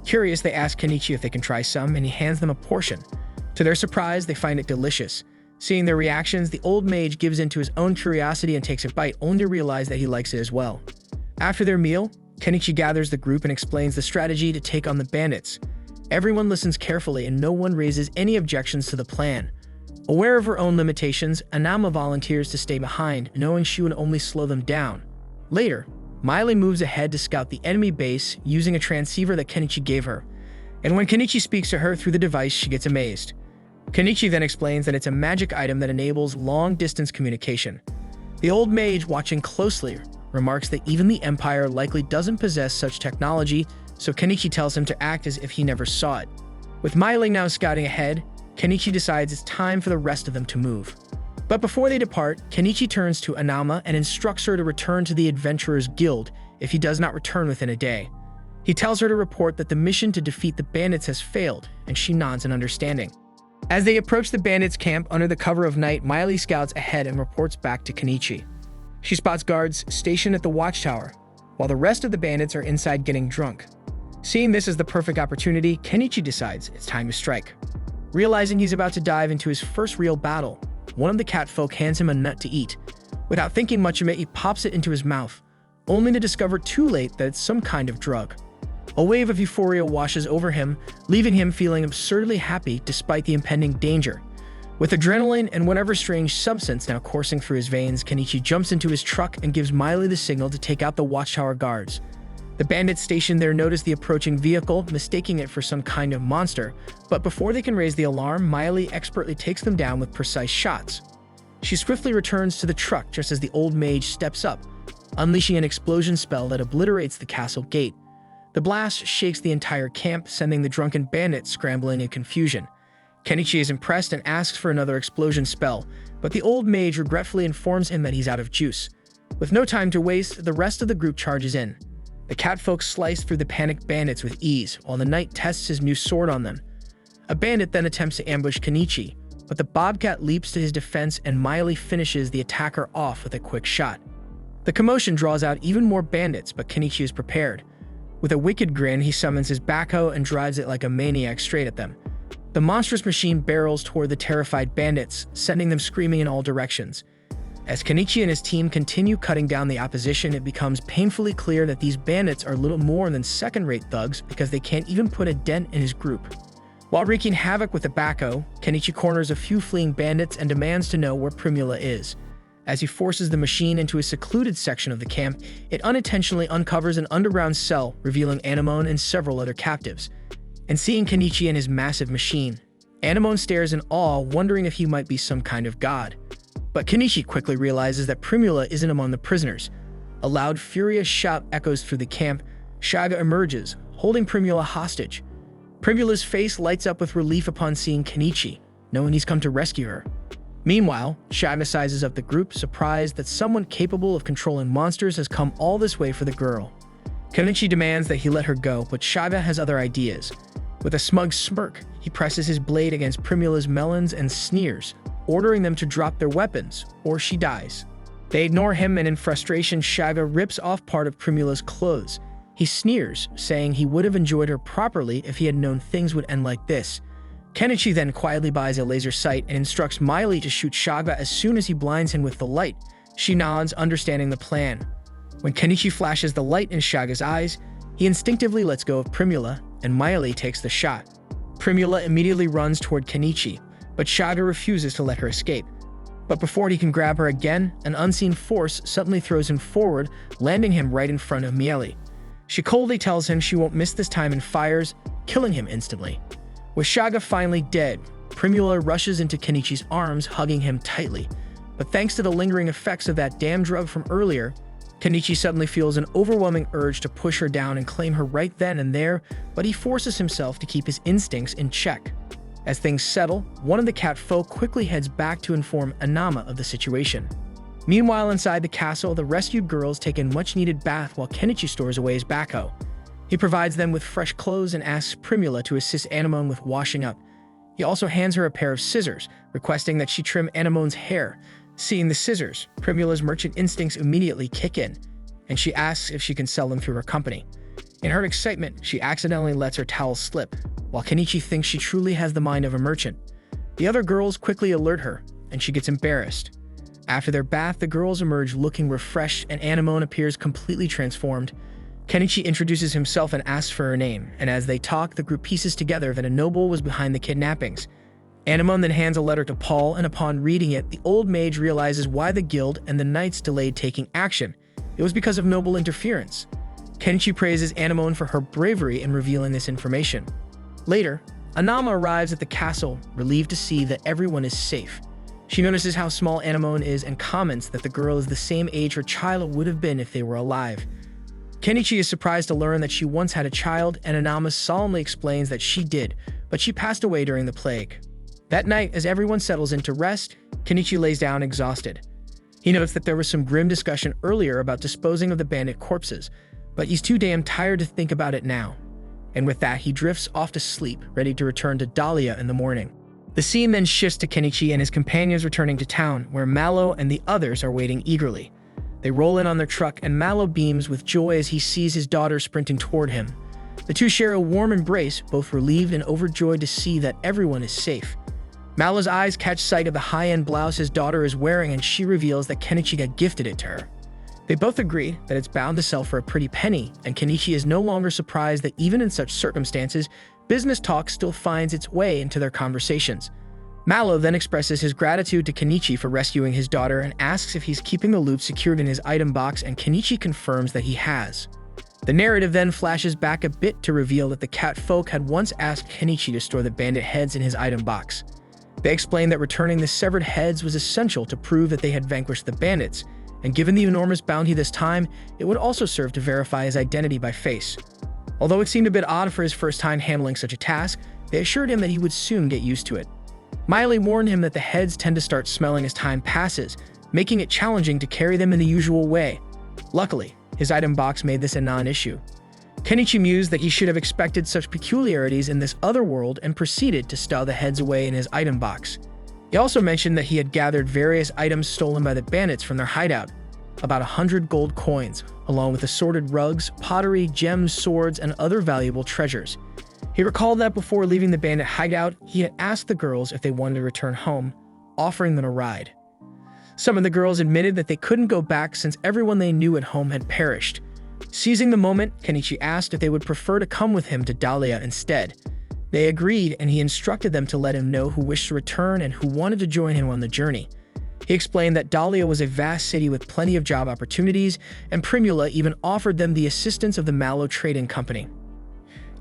Speaker 1: Curious, they ask Kenichi if they can try some, and he hands them a portion. To their surprise, they find it delicious. Seeing their reactions, the old mage gives in to his own curiosity and takes a bite, only to realize that he likes it as well. After their meal, Kenichi gathers the group and explains the strategy to take on the bandits. Everyone listens carefully and no one raises any objections to the plan. Aware of her own limitations, Anama volunteers to stay behind, knowing she would only slow them down. Later, Miley moves ahead to scout the enemy base using a transceiver that Kenichi gave her. And when Kenichi speaks to her through the device, she gets amazed. Kenichi then explains that it's a magic item that enables long-distance communication. The old mage, watching closely, remarks that even the Empire likely doesn't possess such technology, so Kenichi tells him to act as if he never saw it. With Miley now scouting ahead, Kenichi decides it's time for the rest of them to move. But before they depart, Kenichi turns to Anama and instructs her to return to the Adventurers Guild if he does not return within a day. He tells her to report that the mission to defeat the bandits has failed, and she nods in understanding. As they approach the bandits' camp under the cover of night, Miley scouts ahead and reports back to Kenichi. She spots guards stationed at the watchtower, while the rest of the bandits are inside getting drunk. Seeing this as the perfect opportunity, Kenichi decides it's time to strike. Realizing he's about to dive into his first real battle, one of the catfolk hands him a nut to eat. Without thinking much of it, he pops it into his mouth, only to discover too late that it's some kind of drug. A wave of euphoria washes over him, leaving him feeling absurdly happy despite the impending danger. With adrenaline and whatever strange substance now coursing through his veins, Kenichi jumps into his truck and gives Miley the signal to take out the watchtower guards. The bandits stationed there notice the approaching vehicle, mistaking it for some kind of monster, but before they can raise the alarm, Miley expertly takes them down with precise shots. She swiftly returns to the truck just as the old mage steps up, unleashing an explosion spell that obliterates the castle gate. The blast shakes the entire camp, sending the drunken bandits scrambling in confusion. Kenichi is impressed and asks for another explosion spell, but the old mage regretfully informs him that he's out of juice. With no time to waste, the rest of the group charges in. The catfolk slice through the panicked bandits with ease, while the knight tests his new sword on them. A bandit then attempts to ambush Kenichi, but the bobcat leaps to his defense and Miley finishes the attacker off with a quick shot. The commotion draws out even more bandits, but Kenichi is prepared. With a wicked grin, he summons his backhoe and drives it like a maniac straight at them. The monstrous machine barrels toward the terrified bandits, sending them screaming in all directions. As Kenichi and his team continue cutting down the opposition, it becomes painfully clear that these bandits are little more than second-rate thugs because they can't even put a dent in his group. While wreaking havoc with the backhoe, Kenichi corners a few fleeing bandits and demands to know where Primula is. As he forces the machine into a secluded section of the camp, it unintentionally uncovers an underground cell, revealing Anemone and several other captives. And seeing Kenichi and his massive machine, Anemone stares in awe, wondering if he might be some kind of god. But Kenichi quickly realizes that Primula isn't among the prisoners. A loud, furious shout echoes through the camp. Shaga emerges, holding Primula hostage. Primula's face lights up with relief upon seeing Kenichi, knowing he's come to rescue her. Meanwhile, Shaga sizes up the group, surprised that someone capable of controlling monsters has come all this way for the girl. Kenichi demands that he let her go, but Shaga has other ideas. With a smug smirk, he presses his blade against Primula's melons and sneers, ordering them to drop their weapons, or she dies. They ignore him, and in frustration, Shaga rips off part of Primula's clothes. He sneers, saying he would have enjoyed her properly if he had known things would end like this. Kenichi then quietly buys a laser sight and instructs Miley to shoot Shaga as soon as he blinds him with the light. She nods, understanding the plan. When Kenichi flashes the light in Shaga's eyes, he instinctively lets go of Primula, and Miley takes the shot. Primula immediately runs toward Kenichi, but Shaga refuses to let her escape. But before he can grab her again, an unseen force suddenly throws him forward, landing him right in front of Miele. She coldly tells him she won't miss this time and fires, killing him instantly. With Shaga finally dead, Primula rushes into Kenichi's arms, hugging him tightly. But thanks to the lingering effects of that damn drug from earlier, Kenichi suddenly feels an overwhelming urge to push her down and claim her right then and there, but he forces himself to keep his instincts in check. As things settle, one of the cat folk quickly heads back to inform Anama of the situation. Meanwhile, inside the castle, the rescued girls take a much-needed bath while Kenichi stores away his backhoe. He provides them with fresh clothes and asks Primula to assist Anemone with washing up. He also hands her a pair of scissors, requesting that she trim Anemone's hair. Seeing the scissors, Primula's merchant instincts immediately kick in, and she asks if she can sell them through her company. In her excitement, she accidentally lets her towel slip, while Kenichi thinks she truly has the mind of a merchant. The other girls quickly alert her, and she gets embarrassed. After their bath, the girls emerge looking refreshed, and Anemone appears completely transformed. Kenichi introduces himself and asks for her name, and as they talk, the group pieces together that a noble was behind the kidnappings. Anemone then hands a letter to Paul, and upon reading it, the old mage realizes why the guild and the knights delayed taking action. It was because of noble interference. Kenichi praises Anemone for her bravery in revealing this information. Later, Anama arrives at the castle, relieved to see that everyone is safe. She notices how small Anemone is and comments that the girl is the same age her child would have been if they were alive. Kenichi is surprised to learn that she once had a child, and Anama solemnly explains that she did, but she passed away during the plague. That night, as everyone settles in to rest, Kenichi lays down exhausted. He notes that there was some grim discussion earlier about disposing of the bandit corpses, but he's too damn tired to think about it now. And with that, he drifts off to sleep, ready to return to Dahlia in the morning. The scene then shifts to Kenichi and his companions returning to town, where Mallow and the others are waiting eagerly. They roll in on their truck, and Mallow beams with joy as he sees his daughter sprinting toward him. The two share a warm embrace, both relieved and overjoyed to see that everyone is safe. Mallow's eyes catch sight of the high-end blouse his daughter is wearing, and she reveals that Kenichi had gifted it to her. They both agree that it's bound to sell for a pretty penny, and Kenichi is no longer surprised that even in such circumstances, business talk still finds its way into their conversations. Mallow then expresses his gratitude to Kenichi for rescuing his daughter and asks if he's keeping the loot secured in his item box, and Kenichi confirms that he has. The narrative then flashes back a bit to reveal that the cat folk had once asked Kenichi to store the bandit heads in his item box. They explained that returning the severed heads was essential to prove that they had vanquished the bandits, and given the enormous bounty this time, it would also serve to verify his identity by face. Although it seemed a bit odd for his first time handling such a task, they assured him that he would soon get used to it. Miley warned him that the heads tend to start smelling as time passes, making it challenging to carry them in the usual way. Luckily, his item box made this a non-issue. Kenichi mused that he should have expected such peculiarities in this other world and proceeded to stow the heads away in his item box. He also mentioned that he had gathered various items stolen by the bandits from their hideout, about 100 gold coins, along with assorted rugs, pottery, gems, swords, and other valuable treasures. He recalled that before leaving the bandit hideout, he had asked the girls if they wanted to return home, offering them a ride. Some of the girls admitted that they couldn't go back since everyone they knew at home had perished. Seizing the moment, Kenichi asked if they would prefer to come with him to Dahlia instead. They agreed, and he instructed them to let him know who wished to return and who wanted to join him on the journey. He explained that Dahlia was a vast city with plenty of job opportunities, and Primula even offered them the assistance of the Mallow Trading Company.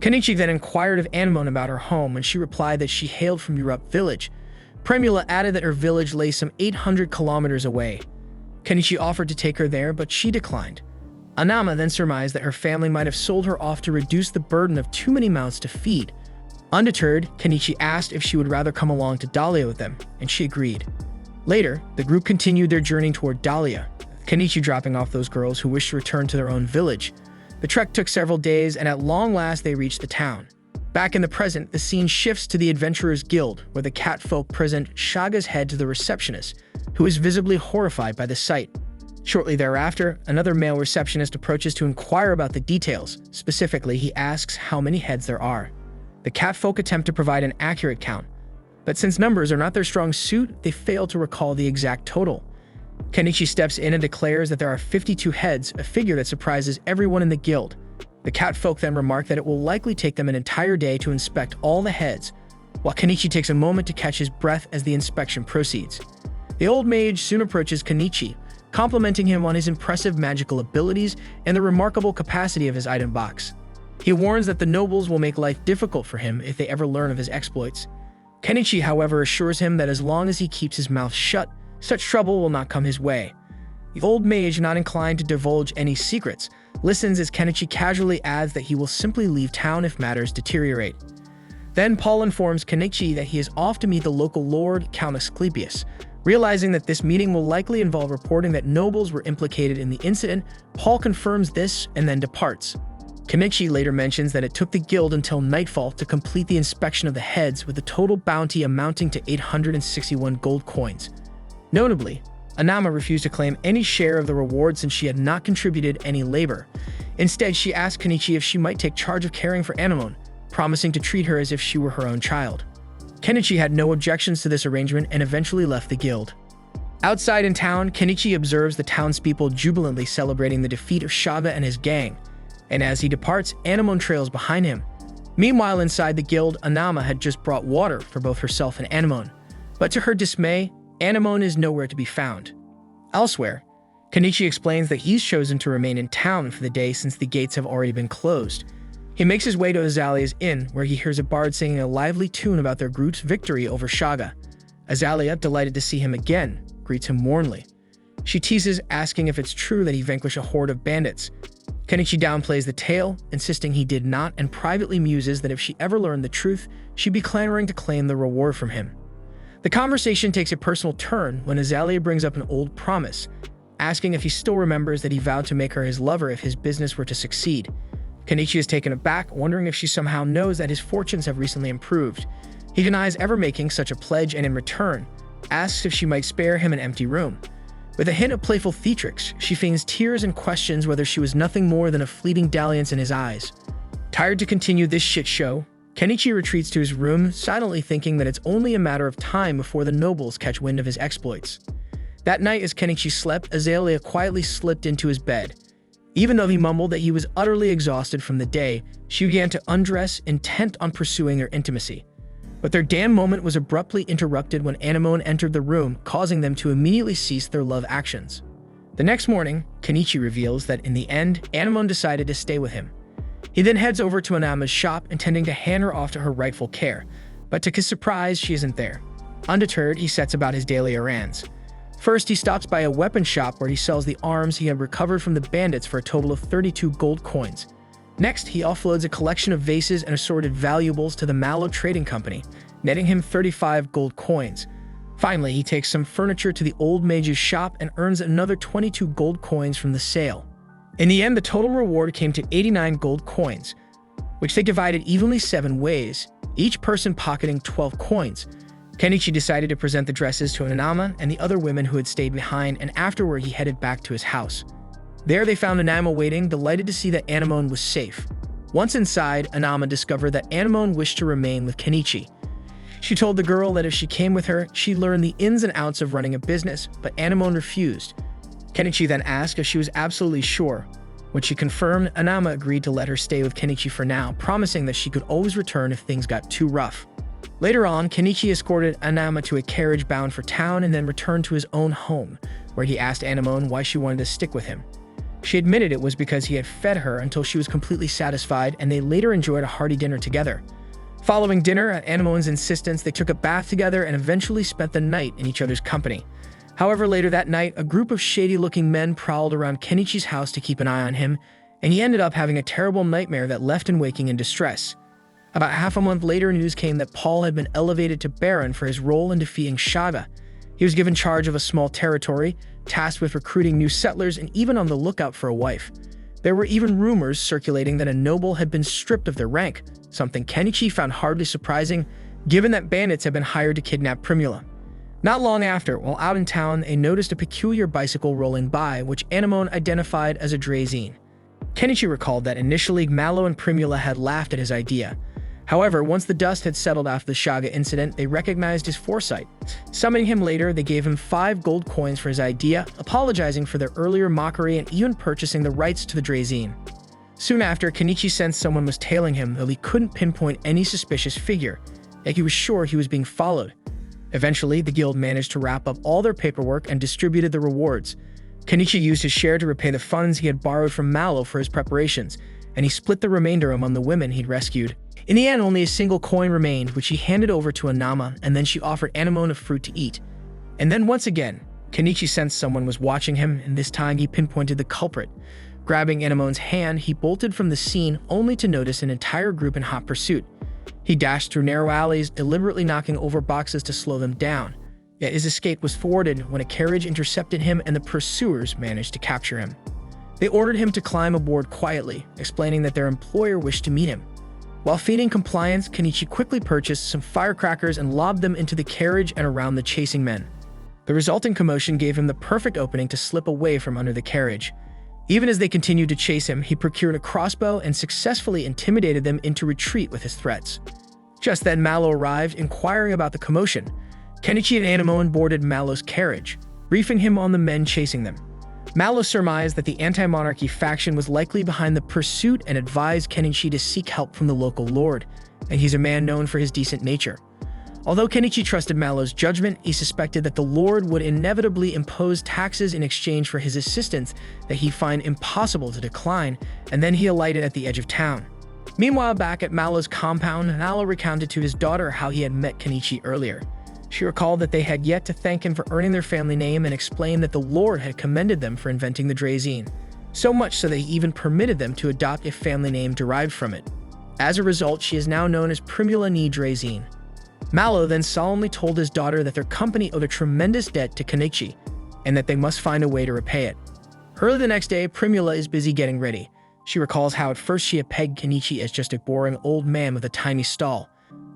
Speaker 1: Kenichi then inquired of Anemone about her home, and she replied that she hailed from Europe Village. Primula added that her village lay some 800 kilometers away. Kenichi offered to take her there, but she declined. Anama then surmised that her family might have sold her off to reduce the burden of too many mouths to feed. Undeterred, Kenichi asked if she would rather come along to Dahlia with them, and she agreed. Later, the group continued their journey toward Dahlia, Kenichi dropping off those girls who wished to return to their own village. The trek took several days, and at long last they reached the town. Back in the present, the scene shifts to the Adventurers Guild, where the catfolk present Shaga's head to the receptionist, who is visibly horrified by the sight. Shortly thereafter, another male receptionist approaches to inquire about the details. Specifically, he asks how many heads there are. The catfolk attempt to provide an accurate count, but since numbers are not their strong suit, they fail to recall the exact total. Kenichi steps in and declares that there are 52 heads, a figure that surprises everyone in the guild. The catfolk then remark that it will likely take them an entire day to inspect all the heads, while Kenichi takes a moment to catch his breath as the inspection proceeds. The old mage soon approaches Kenichi, complimenting him on his impressive magical abilities and the remarkable capacity of his item box. He warns that the nobles will make life difficult for him if they ever learn of his exploits. Kenichi, however, assures him that as long as he keeps his mouth shut, such trouble will not come his way. The old mage, not inclined to divulge any secrets, listens as Kenichi casually adds that he will simply leave town if matters deteriorate. Then Paul informs Kenichi that he is off to meet the local lord, Count Asclepius. Realizing that this meeting will likely involve reporting that nobles were implicated in the incident, Paul confirms this and then departs. Kenichi later mentions that it took the guild until nightfall to complete the inspection of the heads, with the total bounty amounting to 861 gold coins. Notably, Anama refused to claim any share of the reward since she had not contributed any labor. Instead, she asked Kenichi if she might take charge of caring for Anemone, promising to treat her as if she were her own child. Kenichi had no objections to this arrangement and eventually left the guild. Outside in town, Kenichi observes the townspeople jubilantly celebrating the defeat of Shaga and his gang, and as he departs, Anemone trails behind him. Meanwhile, inside the guild, Anama had just brought water for both herself and Anemone, but to her dismay, Anemone is nowhere to be found. Elsewhere, Kenichi explains that he's chosen to remain in town for the day since the gates have already been closed. He makes his way to Azalea's inn, where he hears a bard singing a lively tune about their group's victory over Shaga. Azalea, delighted to see him again, greets him warmly. She teases, asking if it's true that he vanquished a horde of bandits. Kenichi downplays the tale, insisting he did not, and privately muses that if she ever learned the truth, she'd be clamoring to claim the reward from him. The conversation takes a personal turn when Azalea brings up an old promise, asking if he still remembers that he vowed to make her his lover if his business were to succeed. Kenichi is taken aback, wondering if she somehow knows that his fortunes have recently improved. He denies ever making such a pledge and in return, asks if she might spare him an empty room. With a hint of playful theatrics, she feigns tears and questions whether she was nothing more than a fleeting dalliance in his eyes. Tired to continue this shit show, Kenichi retreats to his room, silently thinking that it's only a matter of time before the nobles catch wind of his exploits. That night, as Kenichi slept, Azalea quietly slipped into his bed. Even though he mumbled that he was utterly exhausted from the day, she began to undress, intent on pursuing their intimacy. But their damn moment was abruptly interrupted when Anemone entered the room, causing them to immediately cease their love actions. The next morning, Kenichi reveals that in the end, Anemone decided to stay with him. He then heads over to Anama's shop, intending to hand her off to her rightful care, but to his surprise, she isn't there. Undeterred, he sets about his daily errands. First, he stops by a weapon shop where he sells the arms he had recovered from the bandits for a total of 32 gold coins. Next, he offloads a collection of vases and assorted valuables to the Mallow Trading Company, netting him 35 gold coins. Finally, he takes some furniture to the old mage's shop and earns another 22 gold coins from the sale. In the end, the total reward came to 89 gold coins, which they divided evenly 7 ways, each person pocketing 12 coins. Kenichi decided to present the dresses to Anama and the other women who had stayed behind, and afterward he headed back to his house. There they found Anama waiting, delighted to see that Anemone was safe. Once inside, Anama discovered that Anemone wished to remain with Kenichi. She told the girl that if she came with her, she'd learn the ins and outs of running a business, but Anemone refused. Kenichi then asked if she was absolutely sure. When she confirmed, Anama agreed to let her stay with Kenichi for now, promising that she could always return if things got too rough. Later on, Kenichi escorted Anama to a carriage bound for town and then returned to his own home, where he asked Anemone why she wanted to stick with him. She admitted it was because he had fed her until she was completely satisfied, and they later enjoyed a hearty dinner together. Following dinner, at Anemone's insistence, they took a bath together and eventually spent the night in each other's company. However, later that night, a group of shady-looking men prowled around Kenichi's house to keep an eye on him, and he ended up having a terrible nightmare that left him waking in distress. About half a month later, news came that Paul had been elevated to Baron for his role in defeating Shaga. He was given charge of a small territory, tasked with recruiting new settlers and even on the lookout for a wife. There were even rumors circulating that a noble had been stripped of their rank, something Kenichi found hardly surprising, given that bandits had been hired to kidnap Primula. Not long after, while out in town, they noticed a peculiar bicycle rolling by, which Anemone identified as a Drazen. Kenichi recalled that initially Mallow and Primula had laughed at his idea. However, once the dust had settled after the Shaga incident, they recognized his foresight. Summoning him later, they gave him 5 gold coins for his idea, apologizing for their earlier mockery and even purchasing the rights to the Drazen. Soon after, Kenichi sensed someone was tailing him, though he couldn't pinpoint any suspicious figure, yet he was sure he was being followed. Eventually, the guild managed to wrap up all their paperwork and distributed the rewards. Kenichi used his share to repay the funds he had borrowed from Mallow for his preparations, and he split the remainder among the women he'd rescued. In the end, only a single coin remained, which he handed over to Anama, and then she offered Anemone a fruit to eat. And then once again, Kenichi sensed someone was watching him, and this time he pinpointed the culprit. Grabbing Anemone's hand, he bolted from the scene, only to notice an entire group in hot pursuit. He dashed through narrow alleys, deliberately knocking over boxes to slow them down. Yet his escape was thwarted when a carriage intercepted him and the pursuers managed to capture him. They ordered him to climb aboard quietly, explaining that their employer wished to meet him. While feigning compliance, Kenichi quickly purchased some firecrackers and lobbed them into the carriage and around the chasing men. The resulting commotion gave him the perfect opening to slip away from under the carriage. Even as they continued to chase him, he procured a crossbow and successfully intimidated them into retreat with his threats. Just then, Mallow arrived, inquiring about the commotion. Kenichi and Anemone boarded Mallow's carriage, briefing him on the men chasing them. Mallow surmised that the anti-monarchy faction was likely behind the pursuit and advised Kenichi to seek help from the local lord, and he's a man known for his decent nature. Although Kenichi trusted Mallow's judgment, he suspected that the lord would inevitably impose taxes in exchange for his assistance that he'd find impossible to decline, and then he alighted at the edge of town. Meanwhile, back at Mallow's compound, Mallow recounted to his daughter how he had met Kenichi earlier. She recalled that they had yet to thank him for earning their family name and explained that the Lord had commended them for inventing the Drazen, so much so that he even permitted them to adopt a family name derived from it. As a result, she is now known as Primula ni Drazen. Mallow then solemnly told his daughter that their company owed a tremendous debt to Kenichi, and that they must find a way to repay it. Early the next day, Primula is busy getting ready. She recalls how at first she had pegged Kenichi as just a boring old man with a tiny stall.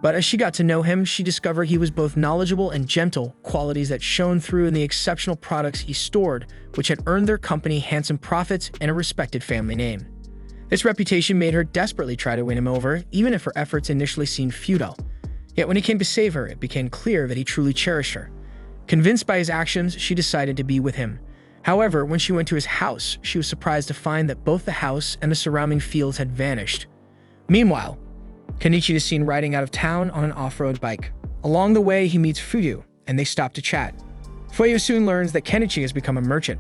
Speaker 1: But as she got to know him, she discovered he was both knowledgeable and gentle, qualities that shone through in the exceptional products he stored, which had earned their company handsome profits and a respected family name. This reputation made her desperately try to win him over, even if her efforts initially seemed futile. Yet when he came to save her, it became clear that he truly cherished her. Convinced by his actions, she decided to be with him. However, when she went to his house, she was surprised to find that both the house and the surrounding fields had vanished. Meanwhile, Kenichi is seen riding out of town on an off-road bike. Along the way, he meets Fuyu, and they stop to chat. Fuyu soon learns that Kenichi has become a merchant.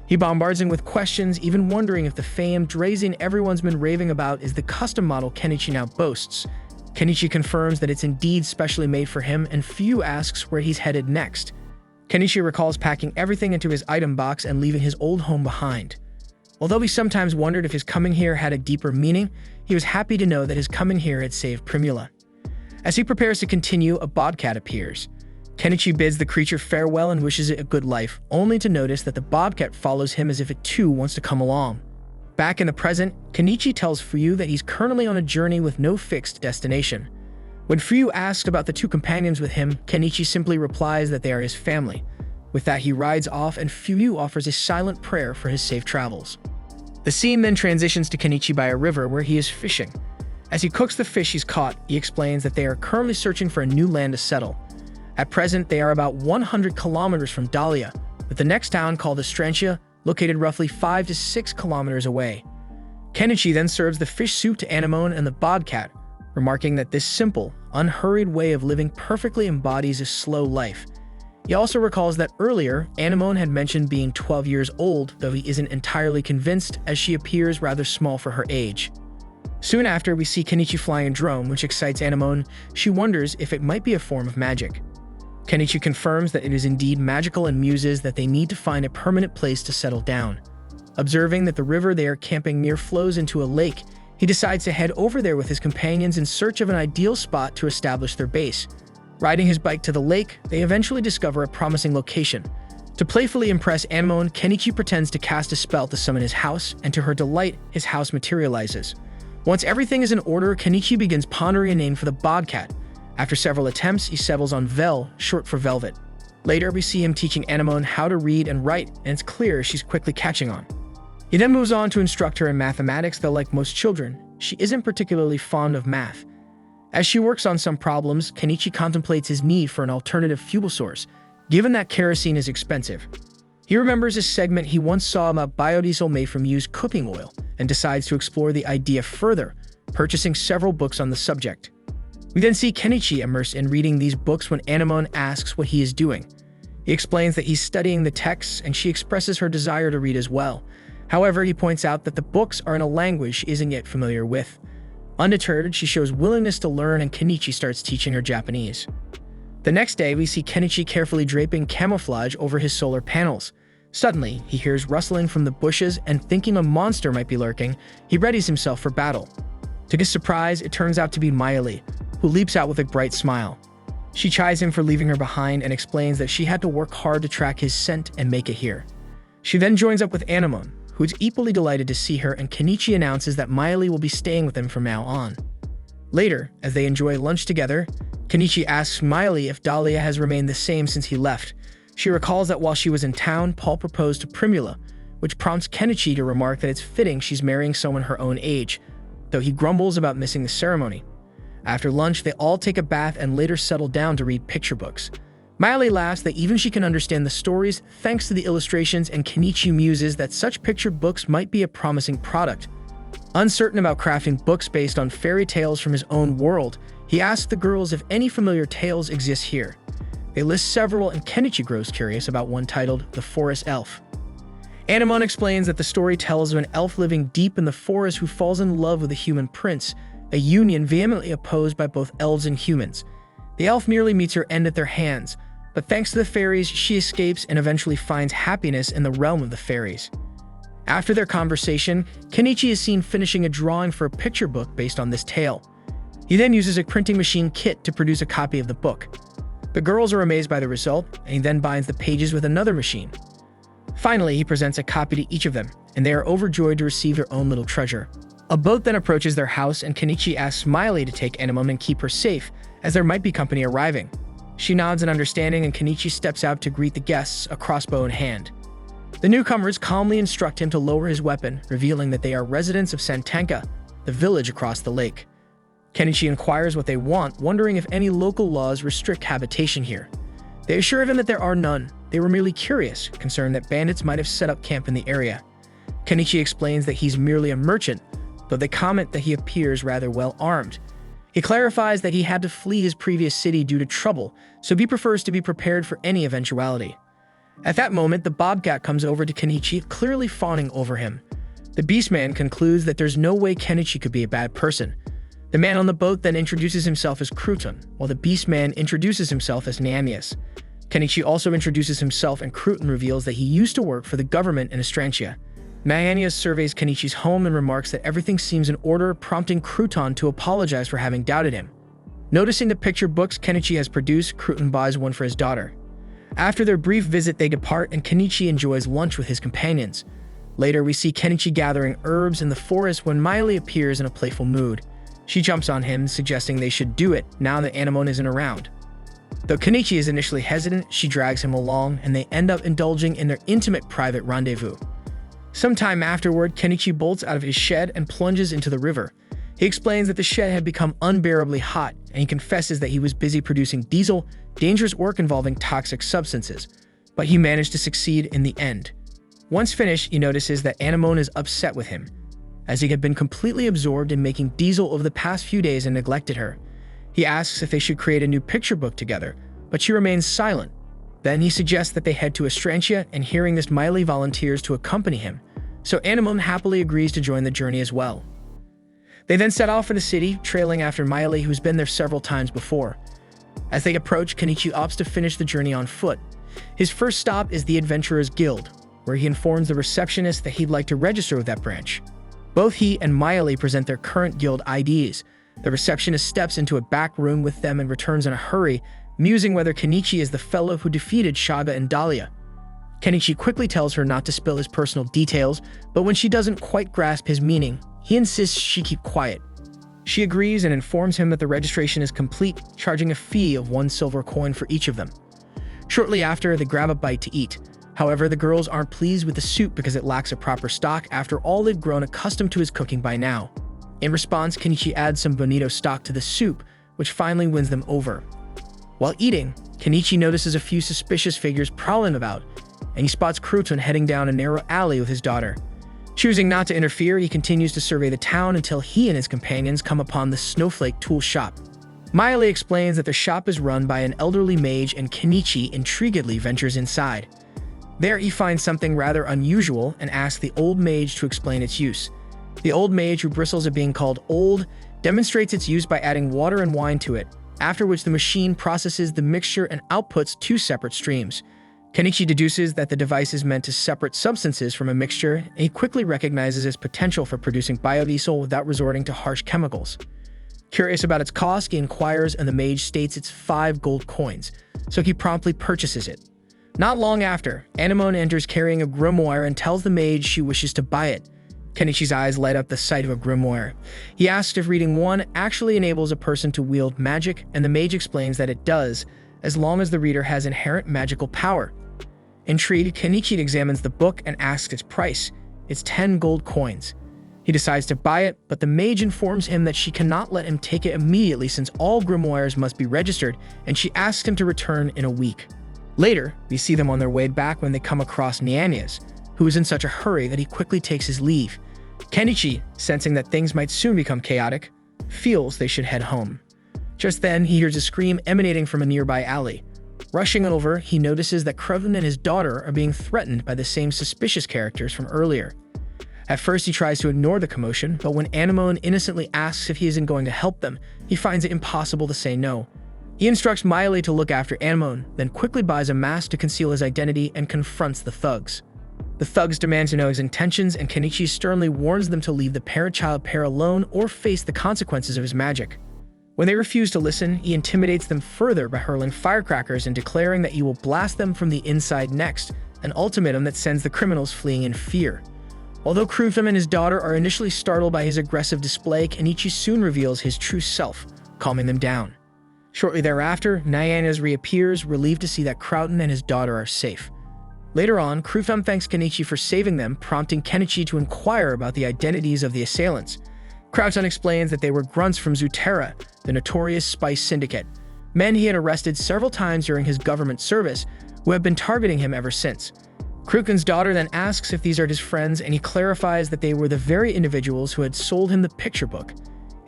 Speaker 1: He bombards him with questions, even wondering if the famed Drazen everyone's been raving about is the custom model Kenichi now boasts. Kenichi confirms that it's indeed specially made for him, and Fuyu asks where he's headed next. Kenichi recalls packing everything into his item box and leaving his old home behind. Although he sometimes wondered if his coming here had a deeper meaning, he was happy to know that his coming here had saved Primula. As he prepares to continue, a bobcat appears. Kenichi bids the creature farewell and wishes it a good life, only to notice that the bobcat follows him as if it too wants to come along. Back in the present, Kenichi tells Fuyu that he's currently on a journey with no fixed destination. When Fuyu asks about the two companions with him, Kenichi simply replies that they are his family. With that, he rides off and Fuyu offers a silent prayer for his safe travels. The scene then transitions to Kenichi by a river where he is fishing. As he cooks the fish he's caught, he explains that they are currently searching for a new land to settle. At present, they are about 100 kilometers from Dahlia, with the next town called Estrantia located roughly 5 to 6 kilometers away. Kenichi then serves the fish soup to Anemone and the Bodcat, remarking that this simple, unhurried way of living perfectly embodies a slow life. He also recalls that earlier, Anemone had mentioned being 12 years old, though he isn't entirely convinced as she appears rather small for her age. Soon after, we see Kenichi flying a drone, which excites Anemone. She wonders if it might be a form of magic. Kenichi confirms that it is indeed magical and muses that they need to find a permanent place to settle down. Observing that the river they are camping near flows into a lake, he decides to head over there with his companions in search of an ideal spot to establish their base. Riding his bike to the lake, they eventually discover a promising location. To playfully impress Anemone, Kenichi pretends to cast a spell to summon his house, and to her delight, his house materializes. Once everything is in order, Kenichi begins pondering a name for the Bodcat. After several attempts, he settles on Vel, short for velvet. Later, we see him teaching Anemone how to read and write, and it's clear she's quickly catching on. He then moves on to instruct her in mathematics, though like most children, she isn't particularly fond of math. As she works on some problems, Kenichi contemplates his need for an alternative fuel source, given that kerosene is expensive. He remembers a segment he once saw about biodiesel made from used cooking oil, and decides to explore the idea further, purchasing several books on the subject. We then see Kenichi immersed in reading these books when Anemone asks what he is doing. He explains that he's studying the texts, and she expresses her desire to read as well. However, he points out that the books are in a language she isn't yet familiar with. Undeterred, she shows willingness to learn, and Kenichi starts teaching her Japanese. The next day, we see Kenichi carefully draping camouflage over his solar panels. Suddenly, he hears rustling from the bushes, and thinking a monster might be lurking, he readies himself for battle. To his surprise, it turns out to be Miley, who leaps out with a bright smile. She chides him for leaving her behind and explains that she had to work hard to track his scent and make it here. She then joins up with Anemone, who is equally delighted to see her, and Kenichi announces that Miley will be staying with them from now on. Later, as they enjoy lunch together, Kenichi asks Miley if Dahlia has remained the same since he left. She recalls that while she was in town, Paul proposed to Primula, which prompts Kenichi to remark that it's fitting she's marrying someone her own age, though he grumbles about missing the ceremony. After lunch, they all take a bath and later settle down to read picture books. Miley laughs that even she can understand the stories thanks to the illustrations, and Kenichi muses that such picture books might be a promising product. Uncertain about crafting books based on fairy tales from his own world, he asks the girls if any familiar tales exist here. They list several, and Kenichi grows curious about one titled The Forest Elf. Anemone explains that the story tells of an elf living deep in the forest who falls in love with a human prince, a union vehemently opposed by both elves and humans. The elf merely meets her end at their hands, but thanks to the fairies, she escapes and eventually finds happiness in the realm of the fairies. After their conversation, Kenichi is seen finishing a drawing for a picture book based on this tale. He then uses a printing machine kit to produce a copy of the book. The girls are amazed by the result, and he then binds the pages with another machine. Finally, he presents a copy to each of them, and they are overjoyed to receive their own little treasure. A boat then approaches their house, and Kenichi asks Miley to take Anemone and keep her safe, as there might be company arriving. She nods in understanding, and Kenichi steps out to greet the guests, a crossbow in hand. The newcomers calmly instruct him to lower his weapon, revealing that they are residents of Santanka, the village across the lake. Kenichi inquires what they want, wondering if any local laws restrict habitation here. They assure him that there are none. They were merely curious, concerned that bandits might have set up camp in the area. Kenichi explains that he's merely a merchant, though they comment that he appears rather well armed. He clarifies that he had to flee his previous city due to trouble, so he prefers to be prepared for any eventuality. At that moment, the Bobcat comes over to Kenichi, clearly fawning over him. The Beastman concludes that there's no way Kenichi could be a bad person. The man on the boat then introduces himself as Crouton, while the Beastman introduces himself as Neamius. Kenichi also introduces himself, and Crouton reveals that he used to work for the government in Estrantia. Neamius surveys Kenichi's home and remarks that everything seems in order, prompting Crouton to apologize for having doubted him. Noticing the picture books Kenichi has produced, Crouton buys one for his daughter. After their brief visit, they depart, and Kenichi enjoys lunch with his companions. Later, we see Kenichi gathering herbs in the forest when Miley appears in a playful mood. She jumps on him, suggesting they should do it now that Anemone isn't around. Though Kenichi is initially hesitant, she drags him along, and they end up indulging in their intimate private rendezvous. Sometime afterward, Kenichi bolts out of his shed and plunges into the river. He explains that the shed had become unbearably hot, and he confesses that he was busy producing diesel, dangerous work involving toxic substances, but he managed to succeed in the end. Once finished, he notices that Anemone is upset with him, as he had been completely absorbed in making diesel over the past few days and neglected her. He asks if they should create a new picture book together, but she remains silent. Then he suggests that they head to Estrantia, and hearing this, Miley volunteers to accompany him, so Anemone happily agrees to join the journey as well. They then set off for the city, trailing after Miley, who's been there several times before. As they approach, Kenichi opts to finish the journey on foot. His first stop is the Adventurers Guild, where he informs the receptionist that he'd like to register with that branch. Both he and Miley present their current guild IDs. The receptionist steps into a back room with them and returns in a hurry, musing whether Kenichi is the fellow who defeated Shaga and Dahlia. Kenichi quickly tells her not to spill his personal details, but when she doesn't quite grasp his meaning, he insists she keep quiet. She agrees and informs him that the registration is complete, charging a fee of 1 silver coin for each of them. Shortly after, they grab a bite to eat. However, the girls aren't pleased with the soup because it lacks a proper stock after all they've grown accustomed to his cooking by now. In response, Kenichi adds some bonito stock to the soup, which finally wins them over. While eating, Kenichi notices a few suspicious figures prowling about, and he spots Crouton heading down a narrow alley with his daughter. Choosing not to interfere, he continues to survey the town until he and his companions come upon the Snowflake Tool Shop. Miley explains that the shop is run by an elderly mage, and Kenichi intriguedly ventures inside. There he finds something rather unusual and asks the old mage to explain its use. The old mage, who bristles at being called old, demonstrates its use by adding water and wine to it, after which the machine processes the mixture and outputs 2 separate streams. Kenichi deduces that the device is meant to separate substances from a mixture, and he quickly recognizes its potential for producing biodiesel without resorting to harsh chemicals. Curious about its cost, he inquires, and the mage states it's 5 gold coins, so he promptly purchases it. Not long after, Anemone enters carrying a grimoire and tells the mage she wishes to buy it. Kenichi's eyes light up the sight of a grimoire. He asks if reading one actually enables a person to wield magic, and the mage explains that it does, as long as the reader has inherent magical power. Intrigued, Kenichi examines the book and asks its price. It's 10 gold coins. He decides to buy it, but the mage informs him that she cannot let him take it immediately since all grimoires must be registered, and she asks him to return in a week. Later, we see them on their way back when they come across Nianias, who is in such a hurry that he quickly takes his leave. Kenichi, sensing that things might soon become chaotic, feels they should head home. Just then, he hears a scream emanating from a nearby alley. Rushing over, he notices that Crouton and his daughter are being threatened by the same suspicious characters from earlier. At first, he tries to ignore the commotion, but when Anemone innocently asks if he isn't going to help them, he finds it impossible to say no. He instructs Miley to look after Anemone, then quickly buys a mask to conceal his identity and confronts the thugs. The thugs demand to know his intentions, and Kenichi sternly warns them to leave the parent-child pair alone or face the consequences of his magic. When they refuse to listen, he intimidates them further by hurling firecrackers and declaring that he will blast them from the inside next, an ultimatum that sends the criminals fleeing in fear. Although Crouton and his daughter are initially startled by his aggressive display, Kenichi soon reveals his true self, calming them down. Shortly thereafter, Nianias reappears, relieved to see that Crouton and his daughter are safe. Later on, Crouton thanks Kenichi for saving them, prompting Kenichi to inquire about the identities of the assailants. Crouton explains that they were grunts from Zutera, the notorious spice syndicate, men he had arrested several times during his government service, who have been targeting him ever since. Crouton's daughter then asks if these are his friends, and he clarifies that they were the very individuals who had sold him the picture book.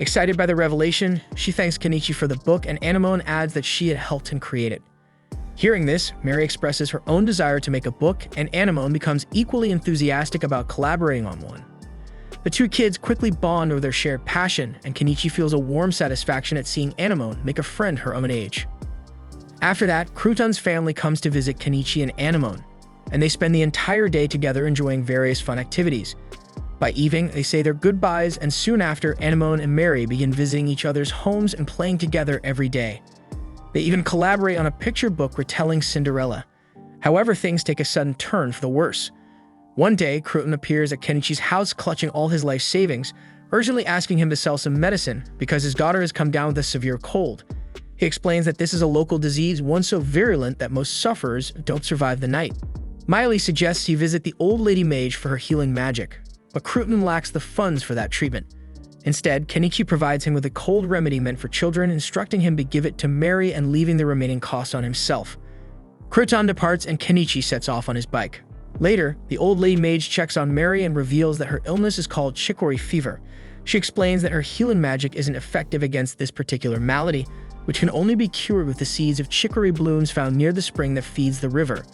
Speaker 1: Excited by the revelation, she thanks Kenichi for the book, and Anemone adds that she had helped him create it. Hearing this, Mary expresses her own desire to make a book, and Anemone becomes equally enthusiastic about collaborating on one. The two kids quickly bond over their shared passion, and Kenichi feels a warm satisfaction at seeing Anemone make a friend her own age. After that, Crouton's family comes to visit Kenichi and Anemone, and they spend the entire day together enjoying various fun activities. By evening, they say their goodbyes, and soon after, Anemone and Mary begin visiting each other's homes and playing together every day. They even collaborate on a picture book retelling Cinderella. However, things take a sudden turn for the worse. One day, Crouton appears at Kenichi's house clutching all his life savings, urgently asking him to sell some medicine because his daughter has come down with a severe cold. He explains that this is a local disease, one so virulent that most sufferers don't survive the night. Miley suggests he visit the old lady mage for her healing magic, but Crouton lacks the funds for that treatment. Instead, Kenichi provides him with a cold remedy meant for children, instructing him to give it to Mary and leaving the remaining costs on himself. Crouton departs and Kenichi sets off on his bike. Later, the old lady mage checks on Mary and reveals that her illness is called chicory fever. She explains that her healing magic isn't effective against this particular malady, which can only be cured with the seeds of chicory blooms found near the spring that feeds the river.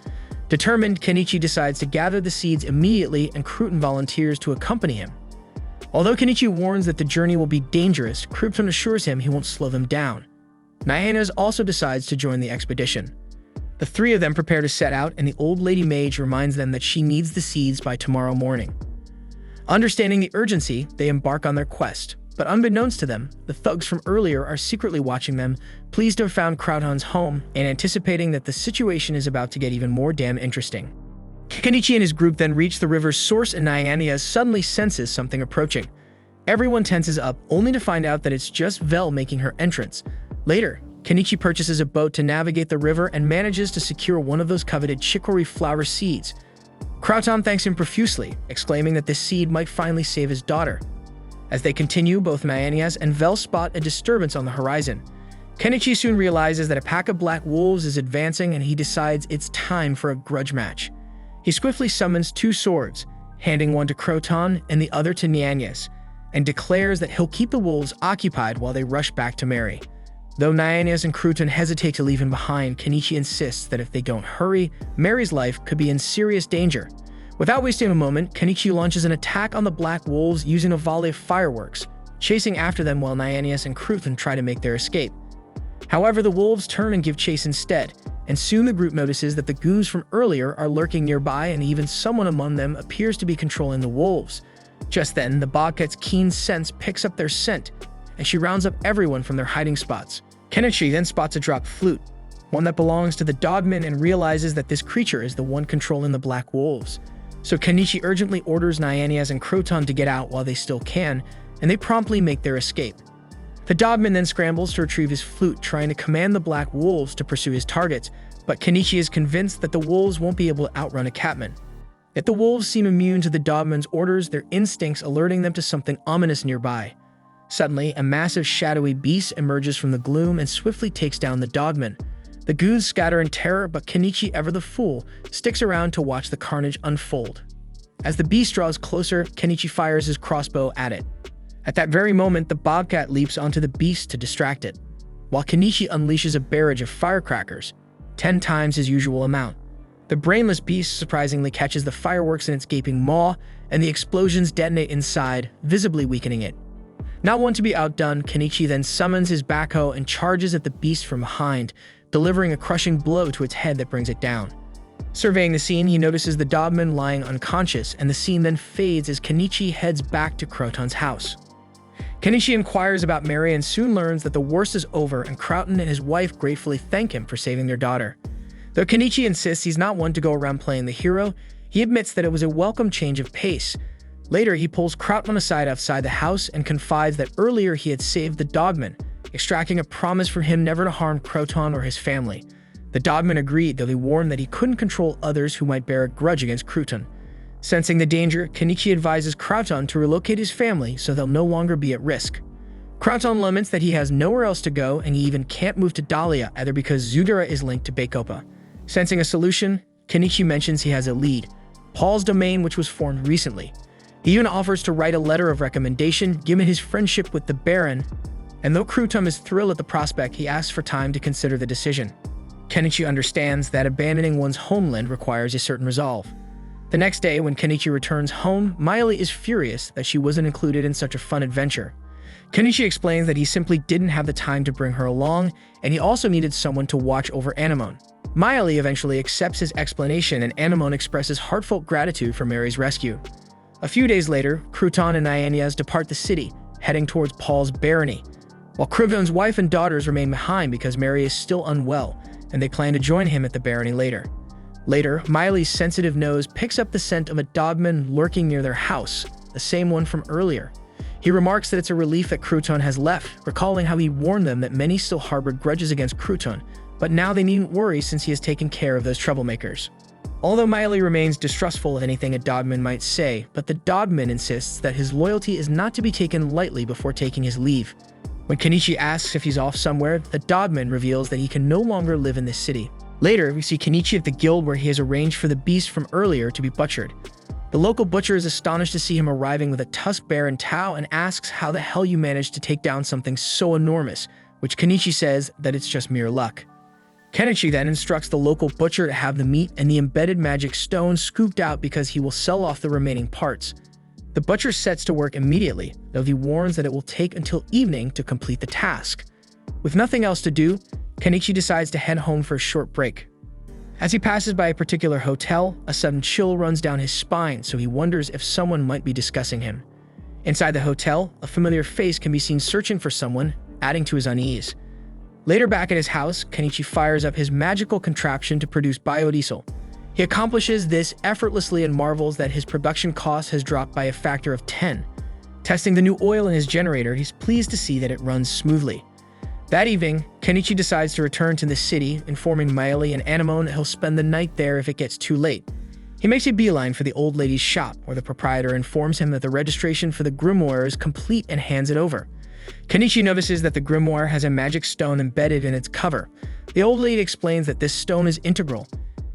Speaker 1: Determined, Kenichi decides to gather the seeds immediately, and Crouton volunteers to accompany him. Although Kenichi warns that the journey will be dangerous, Crouton assures him he won't slow them down. Nyanas also decides to join the expedition. The three of them prepare to set out, and the old lady mage reminds them that she needs the seeds by tomorrow morning. Understanding the urgency, they embark on their quest. But unbeknownst to them, the thugs from earlier are secretly watching them, pleased to have found Crouton's home, and anticipating that the situation is about to get even more damn interesting. Kenichi and his group then reach the river's source, and Nyanas suddenly senses something approaching. Everyone tenses up, only to find out that it's just Vel making her entrance. Later, Kenichi purchases a boat to navigate the river and manages to secure one of those coveted chicory flower seeds. Crouton thanks him profusely, exclaiming that this seed might finally save his daughter. As they continue, both Nyanas and Vel spot a disturbance on the horizon. Kenichi soon realizes that a pack of black wolves is advancing, and he decides it's time for a grudge match. He swiftly summons two swords, handing one to Crouton and the other to Nyanas, and declares that he'll keep the wolves occupied while they rush back to Mary. Though Nyanas and Crouton hesitate to leave him behind, Kenichi insists that if they don't hurry, Mary's life could be in serious danger. Without wasting a moment, Kenichi launches an attack on the black wolves using a volley of fireworks, chasing after them while Nyanas and Crouton try to make their escape. However, the wolves turn and give chase instead, and soon the group notices that the goons from earlier are lurking nearby, and even someone among them appears to be controlling the wolves. Just then, the bobcat's keen sense picks up their scent, and she rounds up everyone from their hiding spots. Kenichi then spots a dropped flute, one that belongs to the dogman, and realizes that this creature is the one controlling the black wolves. So Kenichi urgently orders Nyanas and Crouton to get out while they still can, and they promptly make their escape. The dogman then scrambles to retrieve his flute, trying to command the black wolves to pursue his targets, but Kenichi is convinced that the wolves won't be able to outrun a catman. Yet the wolves seem immune to the dogman's orders, their instincts alerting them to something ominous nearby. Suddenly, a massive shadowy beast emerges from the gloom and swiftly takes down the dogman. The goons scatter in terror, but Kenichi, ever the fool, sticks around to watch the carnage unfold. As the beast draws closer, Kenichi fires his crossbow at it. At that very moment, the bobcat leaps onto the beast to distract it, while Kenichi unleashes a barrage of firecrackers, 10 times his usual amount. The brainless beast surprisingly catches the fireworks in its gaping maw, and the explosions detonate inside, visibly weakening it. Not one to be outdone, Kenichi then summons his backhoe and charges at the beast from behind, delivering a crushing blow to its head that brings it down. Surveying the scene, he notices the dogman lying unconscious, and the scene then fades as Kenichi heads back to Crouton's house. Kenichi inquires about Mary and soon learns that the worst is over, and Crouton and his wife gratefully thank him for saving their daughter. Though Kenichi insists he's not one to go around playing the hero, he admits that it was a welcome change of pace. Later, he pulls Crouton aside outside the house and confides that earlier he had saved the dogman, extracting a promise from him never to harm Crouton or his family. The dogman agreed, though he warned that he couldn't control others who might bear a grudge against Crouton. Sensing the danger, Kenichi advises Crouton to relocate his family so they'll no longer be at risk. Crouton laments that he has nowhere else to go, and he even can't move to Dahlia, either because Zugara is linked to Bacopa. Sensing a solution, Kenichi mentions he has a lead, Paul's domain, which was formed recently. He even offers to write a letter of recommendation given his friendship with the Baron, and though Crouton is thrilled at the prospect, he asks for time to consider the decision. Kenichi understands that abandoning one's homeland requires a certain resolve. The next day, when Kenichi returns home, Miley is furious that she wasn't included in such a fun adventure. Kenichi explains that he simply didn't have the time to bring her along, and he also needed someone to watch over Anemone. Miley eventually accepts his explanation, and Anemone expresses heartfelt gratitude for Mary's rescue. A few days later, Crouton and Nyanas depart the city, heading towards Paul's barony, while Crouton's wife and daughters remain behind because Mary is still unwell, and they plan to join him at the barony later. Later, Miley's sensitive nose picks up the scent of a dogman lurking near their house, the same one from earlier. He remarks that it's a relief that Crouton has left, recalling how he warned them that many still harbored grudges against Crouton, but now they needn't worry since he has taken care of those troublemakers. Although Miley remains distrustful of anything a Dodman might say, but the Dodman insists that his loyalty is not to be taken lightly before taking his leave. When Kenichi asks if he's off somewhere, the Dodman reveals that he can no longer live in this city. Later, we see Kenichi at the guild where he has arranged for the beast from earlier to be butchered. The local butcher is astonished to see him arriving with a tusk bear and Tao and asks how the hell you managed to take down something so enormous, which Kenichi says that it's just mere luck. Kenichi then instructs the local butcher to have the meat and the embedded magic stone scooped out because he will sell off the remaining parts. The butcher sets to work immediately, though he warns that it will take until evening to complete the task. With nothing else to do, Kenichi decides to head home for a short break. As he passes by a particular hotel, a sudden chill runs down his spine, so he wonders if someone might be discussing him. Inside the hotel, a familiar face can be seen searching for someone, adding to his unease. Later back at his house, Kenichi fires up his magical contraption to produce biodiesel. He accomplishes this effortlessly and marvels that his production cost has dropped by a factor of 10. Testing the new oil in his generator, he's pleased to see that it runs smoothly. That evening, Kenichi decides to return to the city, informing Miley and Anemone that he'll spend the night there if it gets too late. He makes a beeline for the old lady's shop, where the proprietor informs him that the registration for the grimoire is complete and hands it over. Kenichi notices that the grimoire has a magic stone embedded in its cover. The old lady explains that this stone is integral.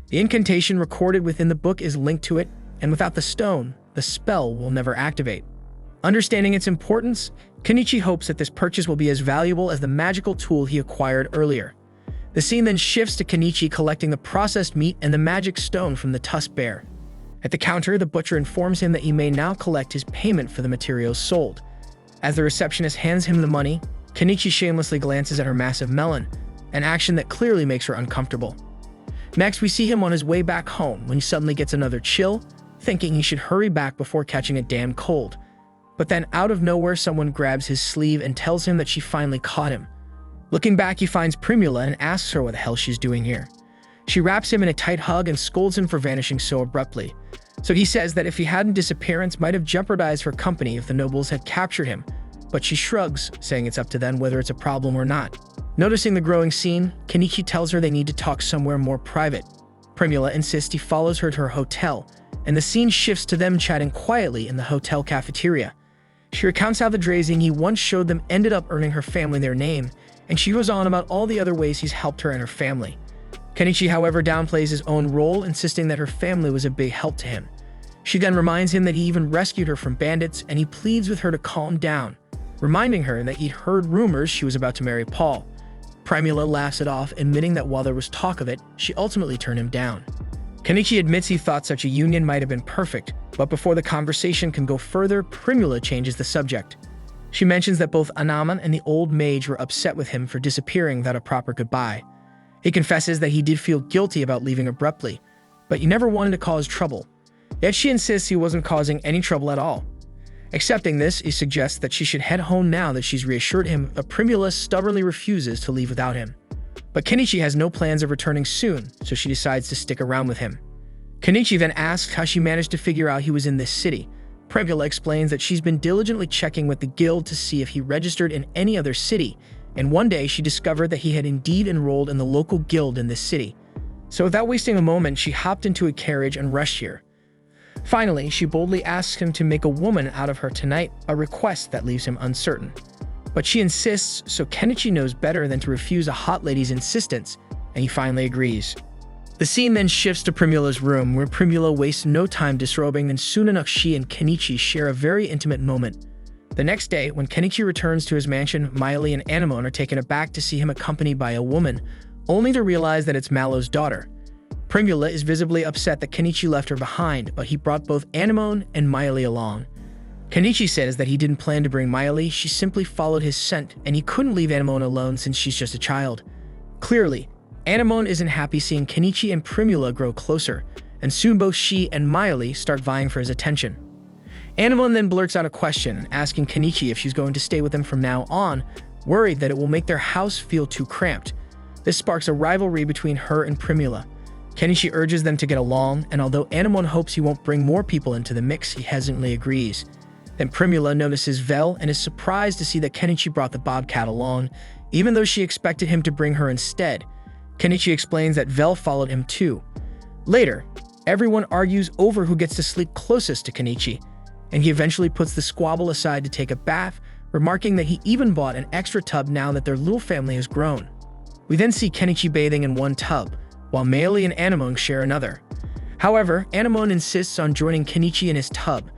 Speaker 1: The incantation recorded within the book is linked to it, and without the stone, the spell will never activate. Understanding its importance, Kenichi hopes that this purchase will be as valuable as the magical tool he acquired earlier. The scene then shifts to Kenichi collecting the processed meat and the magic stone from the tusk bear. At the counter, the butcher informs him that he may now collect his payment for the materials sold. As the receptionist hands him the money, Kenichi shamelessly glances at her massive melon, an action that clearly makes her uncomfortable. Next, we see him on his way back home when he suddenly gets another chill, thinking he should hurry back before catching a damn cold. But then out of nowhere, someone grabs his sleeve and tells him that she finally caught him. Looking back, he finds Primula and asks her what the hell she's doing here. She wraps him in a tight hug and scolds him for vanishing so abruptly. So he says that if he hadn't, disappearance might have jeopardized her company if the nobles had captured him, but she shrugs, saying it's up to them whether it's a problem or not. Noticing the growing scene, Kenichi tells her they need to talk somewhere more private. Primula insists he follows her to her hotel, and the scene shifts to them chatting quietly in the hotel cafeteria. She recounts how the drazing he once showed them ended up earning her family their name, and she goes on about all the other ways he's helped her and her family. Kenichi, however, downplays his own role, insisting that her family was a big help to him. She then reminds him that he even rescued her from bandits, and he pleads with her to calm down, reminding her that he'd heard rumors she was about to marry Paul. Primula laughs it off, admitting that while there was talk of it, she ultimately turned him down. Kenichi admits he thought such a union might have been perfect, but before the conversation can go further, Primula changes the subject. She mentions that both Anaman and the old mage were upset with him for disappearing without a proper goodbye. He confesses that he did feel guilty about leaving abruptly, but he never wanted to cause trouble. Yet she insists he wasn't causing any trouble at all. Accepting this, he suggests that she should head home now that she's reassured him, but Primula stubbornly refuses to leave without him. But Kenichi has no plans of returning soon, so she decides to stick around with him. Kenichi then asks how she managed to figure out he was in this city. Primula explains that she's been diligently checking with the guild to see if he registered in any other city, and one day she discovered that he had indeed enrolled in the local guild in this city. So without wasting a moment, she hopped into a carriage and rushed here. Finally, she boldly asks him to make a woman out of her tonight, a request that leaves him uncertain. But she insists, so Kenichi knows better than to refuse a hot lady's insistence, and he finally agrees. The scene then shifts to Primula's room, where Primula wastes no time disrobing, and soon enough she and Kenichi share a very intimate moment. The next day, when Kenichi returns to his mansion, Miley and Anemone are taken aback to see him accompanied by a woman, only to realize that it's Mallow's daughter. Primula is visibly upset that Kenichi left her behind, but he brought both Anemone and Miley along. Kenichi says that he didn't plan to bring Miley, she simply followed his scent, and he couldn't leave Anemone alone since she's just a child. Clearly, Anemone isn't happy seeing Kenichi and Primula grow closer, and soon both she and Miley start vying for his attention. Anemone then blurts out a question, asking Kenichi if she's going to stay with him from now on, worried that it will make their house feel too cramped. This sparks a rivalry between her and Primula. Kenichi urges them to get along, and although Anemone hopes he won't bring more people into the mix, he hesitantly agrees. Then Primula notices Vel and is surprised to see that Kenichi brought the bobcat along, even though she expected him to bring her instead. Kenichi explains that Vel followed him too. Later, everyone argues over who gets to sleep closest to Kenichi, and he eventually puts the squabble aside to take a bath, remarking that he even bought an extra tub now that their little family has grown. We then see Kenichi bathing in one tub, while Mayuri and Anemone share another. However, Anemone insists on joining Kenichi in his tub,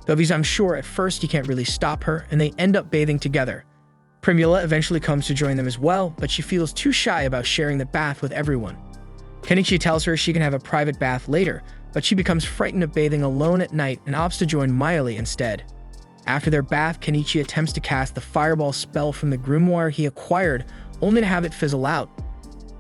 Speaker 1: though he's unsure at first he can't really stop her, and they end up bathing together. Primula eventually comes to join them as well, but she feels too shy about sharing the bath with everyone. Kenichi tells her she can have a private bath later, but she becomes frightened of bathing alone at night and opts to join Mayuri instead. After their bath, Kenichi attempts to cast the fireball spell from the grimoire he acquired, only to have it fizzle out.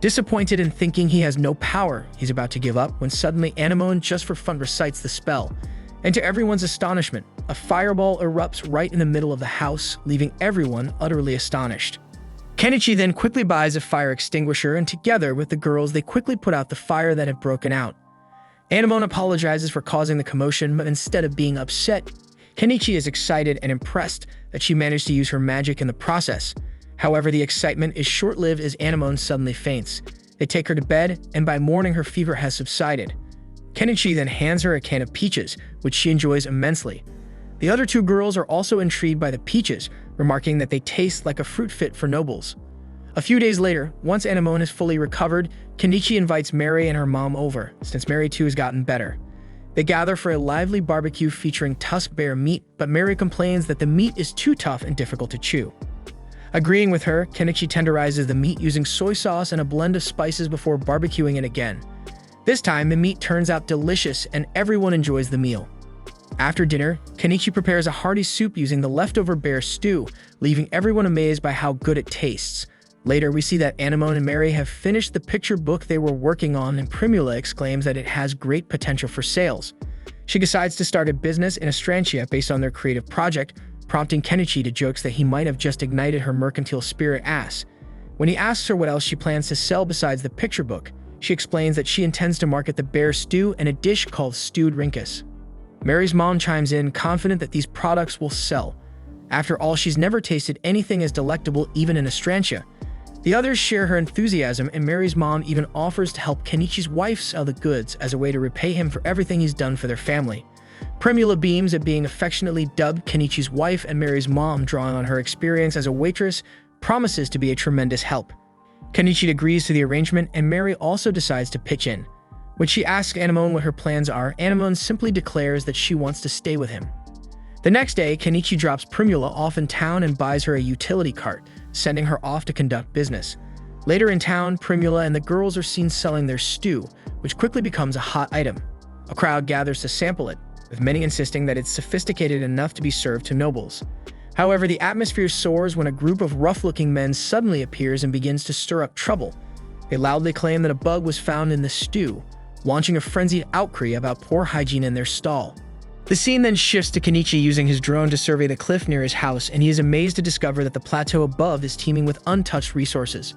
Speaker 1: Disappointed and thinking he has no power, he's about to give up when suddenly Anemone just for fun recites the spell. And to everyone's astonishment, a fireball erupts right in the middle of the house, leaving everyone utterly astonished. Kenichi then quickly buys a fire extinguisher, and together with the girls they quickly put out the fire that had broken out. Anemone apologizes for causing the commotion, but instead of being upset, Kenichi is excited and impressed that she managed to use her magic in the process. However, the excitement is short-lived as Anemone suddenly faints. They take her to bed, and by morning her fever has subsided. Kenichi then hands her a can of peaches, which she enjoys immensely. The other two girls are also intrigued by the peaches, remarking that they taste like a fruit fit for nobles. A few days later, once Anemone is fully recovered, Kenichi invites Mayuri and her mom over, since Mayuri too has gotten better. They gather for a lively barbecue featuring tusk bear meat, but Mayuri complains that the meat is too tough and difficult to chew. Agreeing with her, Kenichi tenderizes the meat using soy sauce and a blend of spices before barbecuing it again. This time, the meat turns out delicious and everyone enjoys the meal. After dinner, Kenichi prepares a hearty soup using the leftover bear stew, leaving everyone amazed by how good it tastes. Later, we see that Anemone and Mayuri have finished the picture book they were working on, and Primula exclaims that it has great potential for sales. She decides to start a business in Astrantia based on their creative project, prompting Kenichi to jokes that he might have just ignited her mercantile spirit ass. When he asks her what else she plans to sell besides the picture book, she explains that she intends to market the bear stew and a dish called stewed rinkus. Mary's mom chimes in, confident that these products will sell. After all, she's never tasted anything as delectable even in Astrantia. The others share her enthusiasm, and Mary's mom even offers to help Kenichi's wife sell the goods as a way to repay him for everything he's done for their family. Primula beams at being affectionately dubbed Kenichi's wife, and Mary's mom, drawing on her experience as a waitress, promises to be a tremendous help. Kenichi agrees to the arrangement, and Mary also decides to pitch in. When she asks Anemone what her plans are, Anemone simply declares that she wants to stay with him. The next day, Kenichi drops Primula off in town and buys her a utility cart, sending her off to conduct business. Later in town, Primula and the girls are seen selling their stew, which quickly becomes a hot item. A crowd gathers to sample it, with many insisting that it's sophisticated enough to be served to nobles. However, the atmosphere soars when a group of rough-looking men suddenly appears and begins to stir up trouble. They loudly claim that a bug was found in the stew, launching a frenzied outcry about poor hygiene in their stall. The scene then shifts to Kenichi using his drone to survey the cliff near his house, and he is amazed to discover that the plateau above is teeming with untouched resources.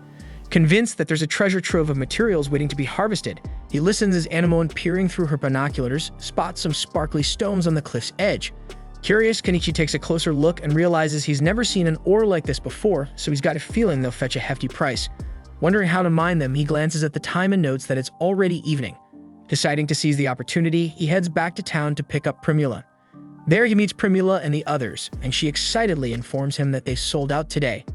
Speaker 1: Convinced that there's a treasure trove of materials waiting to be harvested, he listens as Anemone, peering through her binoculars, spots some sparkly stones on the cliff's edge. Curious, Kenichi takes a closer look and realizes he's never seen an ore like this before, so he's got a feeling they'll fetch a hefty price. Wondering how to mine them, he glances at the time and notes that it's already evening. Deciding to seize the opportunity, he heads back to town to pick up Primula. There he meets Primula and the others, and she excitedly informs him that they sold out today.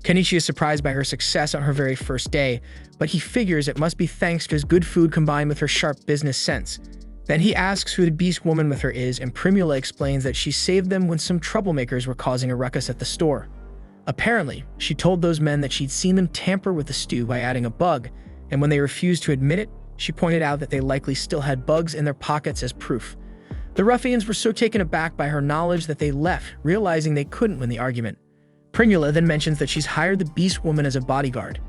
Speaker 1: Kenichi is surprised by her success on her very first day, but he figures it must be thanks to his good food combined with her sharp business sense. Then he asks who the beast woman with her is, and Primula explains that she saved them when some troublemakers were causing a ruckus at the store. Apparently, she told those men that she'd seen them tamper with the stew by adding a bug, and when they refused to admit it, she pointed out that they likely still had bugs in their pockets as proof. The ruffians were so taken aback by her knowledge that they left, realizing they couldn't win the argument. Primula then mentions that she's hired the beast woman as a bodyguard.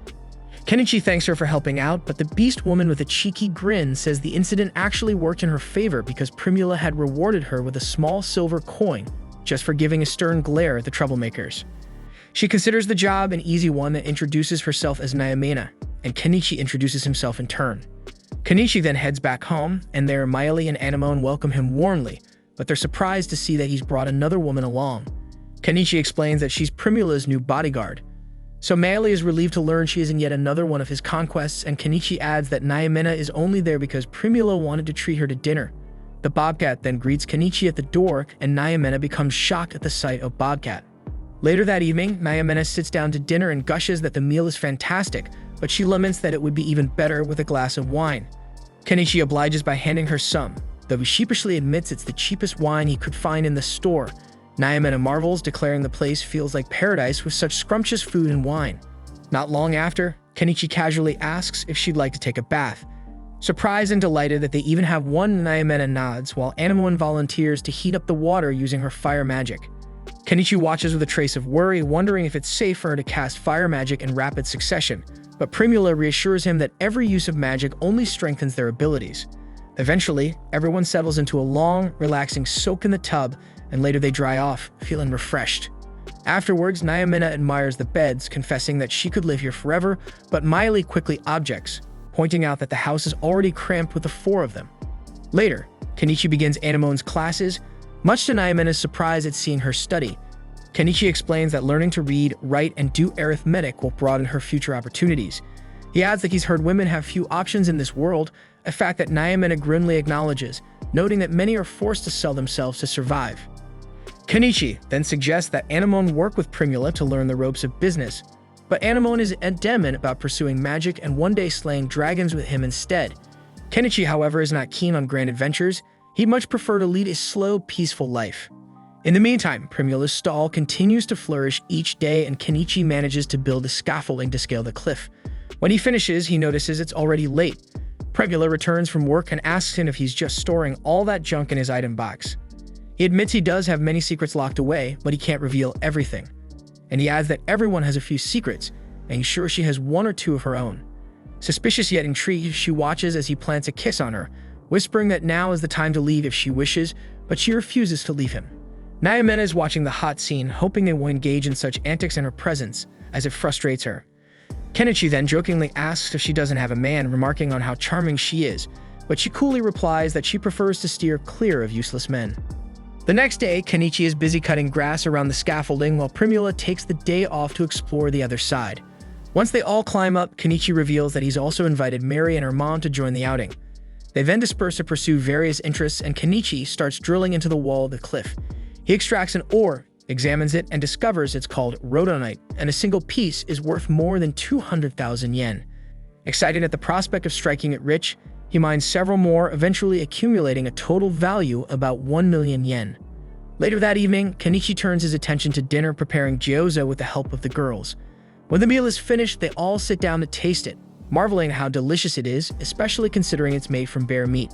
Speaker 1: Kenichi thanks her for helping out, but the beast woman with a cheeky grin says the incident actually worked in her favor because Primula had rewarded her with a small silver coin just for giving a stern glare at the troublemakers. She considers the job an easy one and introduces herself as Nyamena, and Kenichi introduces himself in turn. Kenichi then heads back home, and there Mayuri and Anemone welcome him warmly, but they're surprised to see that he's brought another woman along. Kenichi explains that she's Primula's new bodyguard. So Mayuri is relieved to learn she is in yet another one of his conquests, and Kenichi adds that Naomina is only there because Primula wanted to treat her to dinner. The Bobcat then greets Kenichi at the door, and Naomina becomes shocked at the sight of Bobcat. Later that evening, Naomina sits down to dinner and gushes that the meal is fantastic, but she laments that it would be even better with a glass of wine. Kenichi obliges by handing her some, though he sheepishly admits it's the cheapest wine he could find in the store. Naomina marvels, declaring the place feels like paradise with such scrumptious food and wine. Not long after, Kenichi casually asks if she'd like to take a bath. Surprised and delighted that they even have one, Naomina nods, while Anemone volunteers to heat up the water using her fire magic. Kenichi watches with a trace of worry, wondering if it's safe for her to cast fire magic in rapid succession, but Primula reassures him that every use of magic only strengthens their abilities. Eventually, everyone settles into a long, relaxing soak in the tub, and later they dry off, feeling refreshed. Afterwards, Naomina admires the beds, confessing that she could live here forever, but Mayuri quickly objects, pointing out that the house is already cramped with the 4 of them. Later, Kenichi begins Anemone's classes, much to Naomina's surprise at seeing her study. Kenichi explains that learning to read, write, and do arithmetic will broaden her future opportunities. He adds that he's heard women have few options in this world, a fact that Naomina grimly acknowledges, noting that many are forced to sell themselves to survive. Kenichi then suggests that Anemone work with Primula to learn the ropes of business, but Anemone is adamant about pursuing magic and one day slaying dragons with him instead. Kenichi, however, is not keen on grand adventures. He'd much prefer to lead a slow, peaceful life. In the meantime, Primula's stall continues to flourish each day, and Kenichi manages to build a scaffolding to scale the cliff. When he finishes, he notices it's already late. Primula returns from work and asks him if he's just storing all that junk in his item box. He admits he does have many secrets locked away, but he can't reveal everything. And he adds that everyone has a few secrets, and he's sure she has 1 or 2 of her own. Suspicious yet intrigued, she watches as he plants a kiss on her, whispering that now is the time to leave if she wishes, but she refuses to leave him. Naomina is watching the hot scene, hoping they won't engage in such antics in her presence, as it frustrates her. Kenichi then jokingly asks if she doesn't have a man, remarking on how charming she is, but she coolly replies that she prefers to steer clear of useless men. The next day, Kenichi is busy cutting grass around the scaffolding while Primula takes the day off to explore the other side. Once they all climb up, Kenichi reveals that he's also invited Mayuri and her mom to join the outing. They then disperse to pursue various interests, and Kenichi starts drilling into the wall of the cliff. He extracts an ore, examines it, and discovers it's called rhodonite, and a single piece is worth more than 200,000 yen. Excited at the prospect of striking it rich, he mines several more, eventually accumulating a total value about 1 million yen. Later that evening, Kenichi turns his attention to dinner, preparing gyoza with the help of the girls. When the meal is finished, they all sit down to taste it, marveling at how delicious it is, especially considering it's made from bear meat.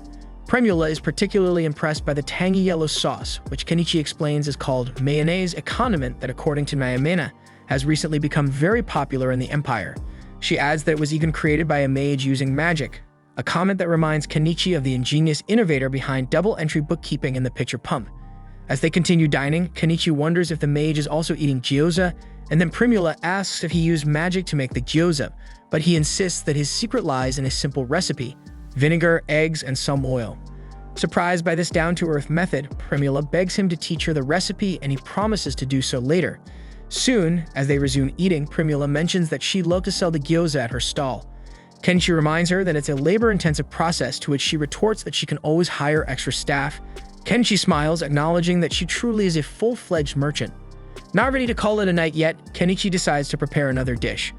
Speaker 1: Primula is particularly impressed by the tangy yellow sauce, which Kenichi explains is called mayonnaise, a condiment that, according to Naomina, has recently become very popular in the empire. She adds that it was even created by a mage using magic, a comment that reminds Kenichi of the ingenious innovator behind double-entry bookkeeping in the pitcher pump. As they continue dining, Kenichi wonders if the mage is also eating gyoza, and then Primula asks if he used magic to make the gyoza, but he insists that his secret lies in a simple recipe: vinegar, eggs, and some oil. Surprised by this down-to-earth method, Primula begs him to teach her the recipe, and he promises to do so later. Soon, as they resume eating, Primula mentions that she'd love to sell the gyoza at her stall. Kenichi reminds her that it's a labor-intensive process, to which she retorts that she can always hire extra staff. Kenichi smiles, acknowledging that she truly is a full-fledged merchant. Not ready to call it a night yet, Kenichi decides to prepare another dish.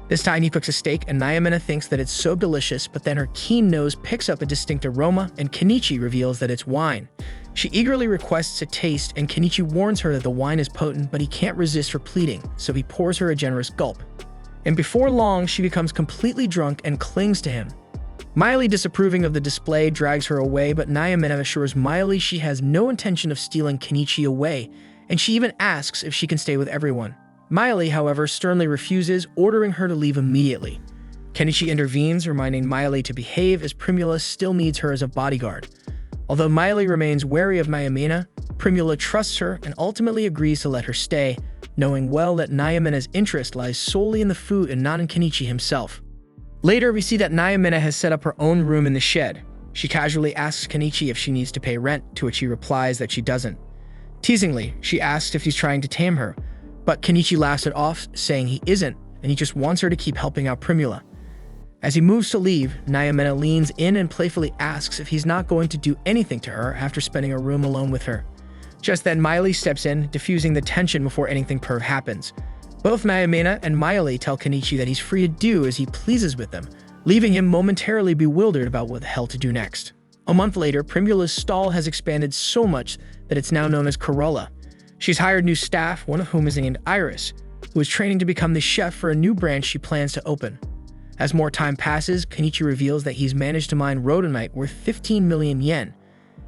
Speaker 1: This time he cooks a steak, and Naomina thinks that it's so delicious, but then her keen nose picks up a distinct aroma, and Kenichi reveals that it's wine. She eagerly requests a taste, and Kenichi warns her that the wine is potent, but he can't resist her pleading, so he pours her a generous gulp. And before long, she becomes completely drunk and clings to him. Mayuri, disapproving of the display, drags her away, but Naomina assures Mayuri she has no intention of stealing Kenichi away, and she even asks if she can stay with everyone. Mayuri, however, sternly refuses, ordering her to leave immediately. Kenichi intervenes, reminding Mayuri to behave, as Primula still needs her as a bodyguard. Although Mayuri remains wary of Naomina, Primula trusts her and ultimately agrees to let her stay, knowing well that Naomina's interest lies solely in the food and not in Kenichi himself. Later, we see that Naomina has set up her own room in the shed, She casually asks Kenichi if she needs to pay rent, to which he replies that she doesn't. Teasingly, she asks if he's trying to tame her, but Kenichi laughs it off, saying he isn't, and he just wants her to keep helping out Primula. As he moves to leave, Nyamena leans in and playfully asks if he's not going to do anything to her after spending a room alone with her. Just then, Miley steps in, diffusing the tension before anything perv happens. Both Nyamena and Miley tell Kenichi that he's free to do as he pleases with them, leaving him momentarily bewildered about what the hell to do next. A month later, Primula's stall has expanded so much that it's now known as Corolla. She's hired new staff, one of whom is named Iris, who is training to become the chef for a new branch she plans to open. As more time passes, Kenichi reveals that he's managed to mine rhodonite worth 15 million yen.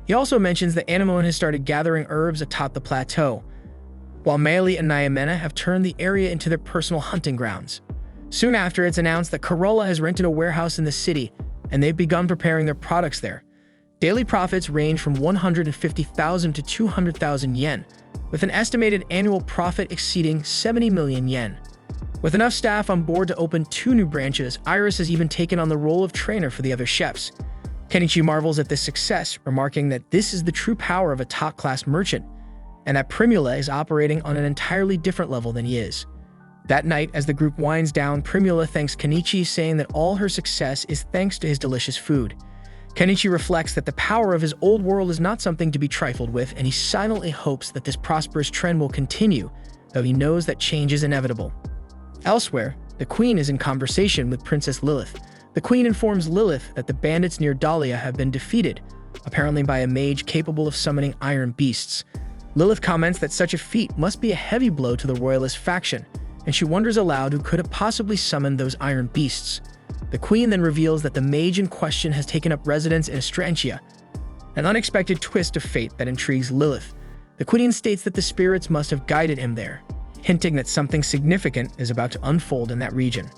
Speaker 1: He also mentions that Anemone has started gathering herbs atop the plateau, while Meili and Nyamena have turned the area into their personal hunting grounds. Soon after, it's announced that Corolla has rented a warehouse in the city, and they've begun preparing their products there. Daily profits range from 150,000 to 200,000 yen, with an estimated annual profit exceeding 70 million yen. With enough staff on board to open 2 new branches, Iris has even taken on the role of trainer for the other chefs. Kenichi marvels at this success, remarking that this is the true power of a top-class merchant, and that Primula is operating on an entirely different level than he is. That night, as the group winds down, Primula thanks Kenichi, saying that all her success is thanks to his delicious food. Kenichi reflects that the power of his old world is not something to be trifled with, and he silently hopes that this prosperous trend will continue, though he knows that change is inevitable. Elsewhere, the Queen is in conversation with Princess Lilith. The Queen informs Lilith that the bandits near Dahlia have been defeated, apparently by a mage capable of summoning iron beasts. Lilith comments that such a feat must be a heavy blow to the royalist faction, and she wonders aloud who could have possibly summoned those iron beasts. The Queen then reveals that the mage in question has taken up residence in Estrantia, an unexpected twist of fate that intrigues Lilith. The Queen states that the spirits must have guided him there, hinting that something significant is about to unfold in that region.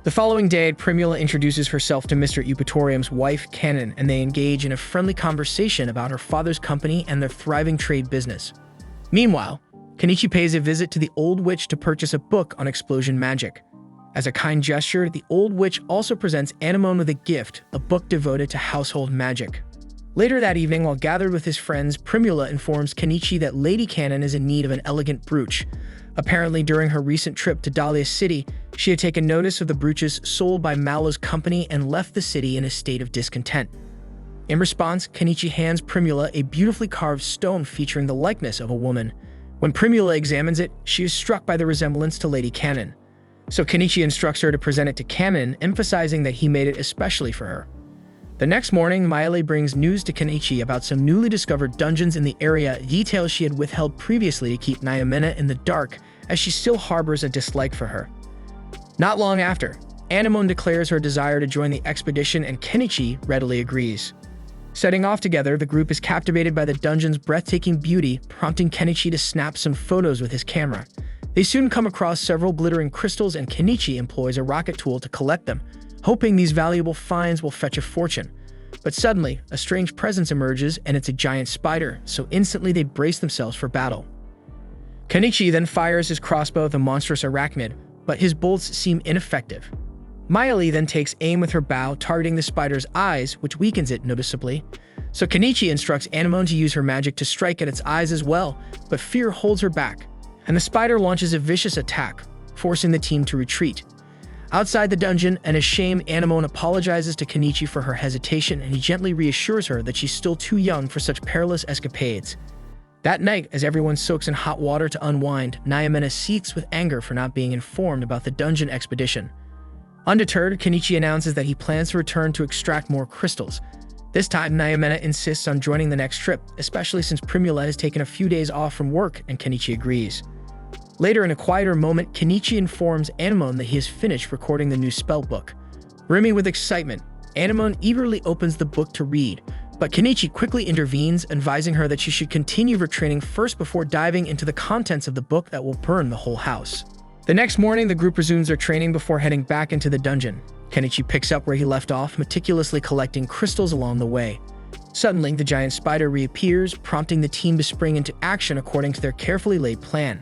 Speaker 1: The following day, Primula introduces herself to Mr. Eupatorium's wife, Canon, and they engage in a friendly conversation about her father's company and their thriving trade business. Meanwhile, Kenichi pays a visit to the old witch to purchase a book on explosion magic. As a kind gesture, the old witch also presents Anemone with a gift, a book devoted to household magic. Later that evening, while gathered with his friends, Primula informs Kenichi that Lady Canon is in need of an elegant brooch. Apparently, during her recent trip to Dahlia City, she had taken notice of the brooches sold by Mallow's company and left the city in a state of discontent. In response, Kenichi hands Primula a beautifully carved stone featuring the likeness of a woman. When Primula examines it, she is struck by the resemblance to Lady Canon. So Kenichi instructs her to present it to Canon, emphasizing that he made it especially for her. The next morning, Miley brings news to Kenichi about some newly discovered dungeons in the area, details she had withheld previously to keep Nyamena in the dark, as she still harbors a dislike for her. Not long after, Anemone declares her desire to join the expedition, and Kenichi readily agrees. Setting off together, the group is captivated by the dungeon's breathtaking beauty, prompting Kenichi to snap some photos with his camera. They soon come across several glittering crystals, and Kenichi employs a rocket tool to collect them, hoping these valuable finds will fetch a fortune. But suddenly, a strange presence emerges, and it's a giant spider, so instantly they brace themselves for battle. Kenichi then fires his crossbow at the monstrous arachnid, but his bolts seem ineffective. Miley then takes aim with her bow, targeting the spider's eyes, which weakens it noticeably. So Kenichi instructs Anemone to use her magic to strike at its eyes as well, but fear holds her back, and the spider launches a vicious attack, forcing the team to retreat. Outside the dungeon, an ashamed Anemone apologizes to Kenichi for her hesitation, and he gently reassures her that she's still too young for such perilous escapades. That night, as everyone soaks in hot water to unwind, Nyamena seethes with anger for not being informed about the dungeon expedition. Undeterred, Kenichi announces that he plans to return to extract more crystals. This time, Nyamena insists on joining the next trip, especially since Primula has taken a few days off from work, and Kenichi agrees. Later, in a quieter moment, Kenichi informs Anemone that he has finished recording the new spell book. Brimming with excitement, Anemone eagerly opens the book to read, but Kenichi quickly intervenes, advising her that she should continue her training first before diving into the contents of the book that will burn the whole house. The next morning, the group resumes their training before heading back into the dungeon. Kenichi picks up where he left off, meticulously collecting crystals along the way. Suddenly, the giant spider reappears, prompting the team to spring into action according to their carefully laid plan.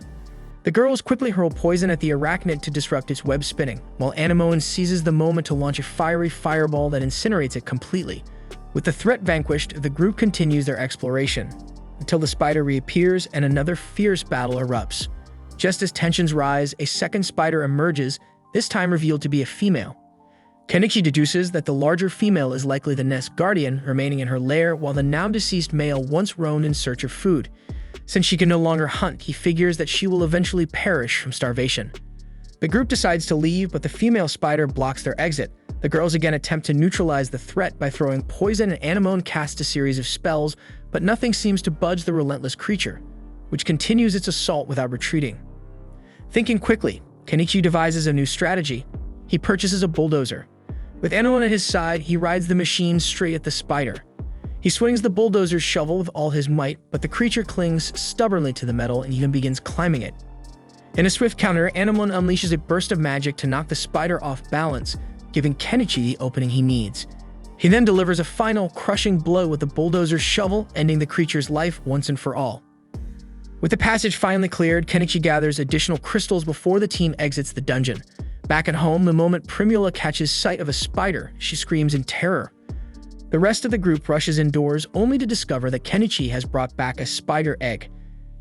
Speaker 1: The girls quickly hurl poison at the arachnid to disrupt its web spinning, while Anemone seizes the moment to launch a fiery fireball that incinerates it completely. With the threat vanquished, the group continues their exploration, until the spider reappears and another fierce battle erupts. Just as tensions rise, a second spider emerges, this time revealed to be a female. Kenichi deduces that the larger female is likely the nest guardian, remaining in her lair while the now-deceased male once roamed in search of food. Since she can no longer hunt, he figures that she will eventually perish from starvation. The group decides to leave, but the female spider blocks their exit. The girls again attempt to neutralize the threat by throwing poison, and Anemone casts a series of spells, but nothing seems to budge the relentless creature, which continues its assault without retreating. Thinking quickly, Kenichi devises a new strategy. He purchases a bulldozer. With Anemone at his side, he rides the machine straight at the spider. He swings the bulldozer's shovel with all his might, but the creature clings stubbornly to the metal and even begins climbing it. In a swift counter, Anemone unleashes a burst of magic to knock the spider off balance, giving Kenichi the opening he needs. He then delivers a final, crushing blow with the bulldozer's shovel, ending the creature's life once and for all. With the passage finally cleared, Kenichi gathers additional crystals before the team exits the dungeon. Back at home, the moment Primula catches sight of a spider, she screams in terror. The rest of the group rushes indoors, only to discover that Kenichi has brought back a spider egg.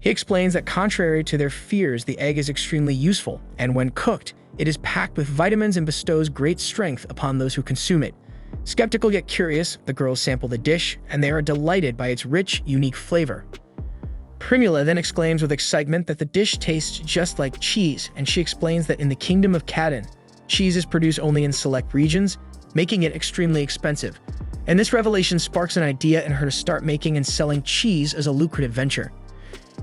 Speaker 1: He explains that contrary to their fears, the egg is extremely useful, and when cooked, it is packed with vitamins and bestows great strength upon those who consume it. Skeptical yet curious, the girls sample the dish, and they are delighted by its rich, unique flavor. Primula then exclaims with excitement that the dish tastes just like cheese, and she explains that in the kingdom of Kaden, cheese is produced only in select regions, making it extremely expensive. And this revelation sparks an idea in her to start making and selling cheese as a lucrative venture.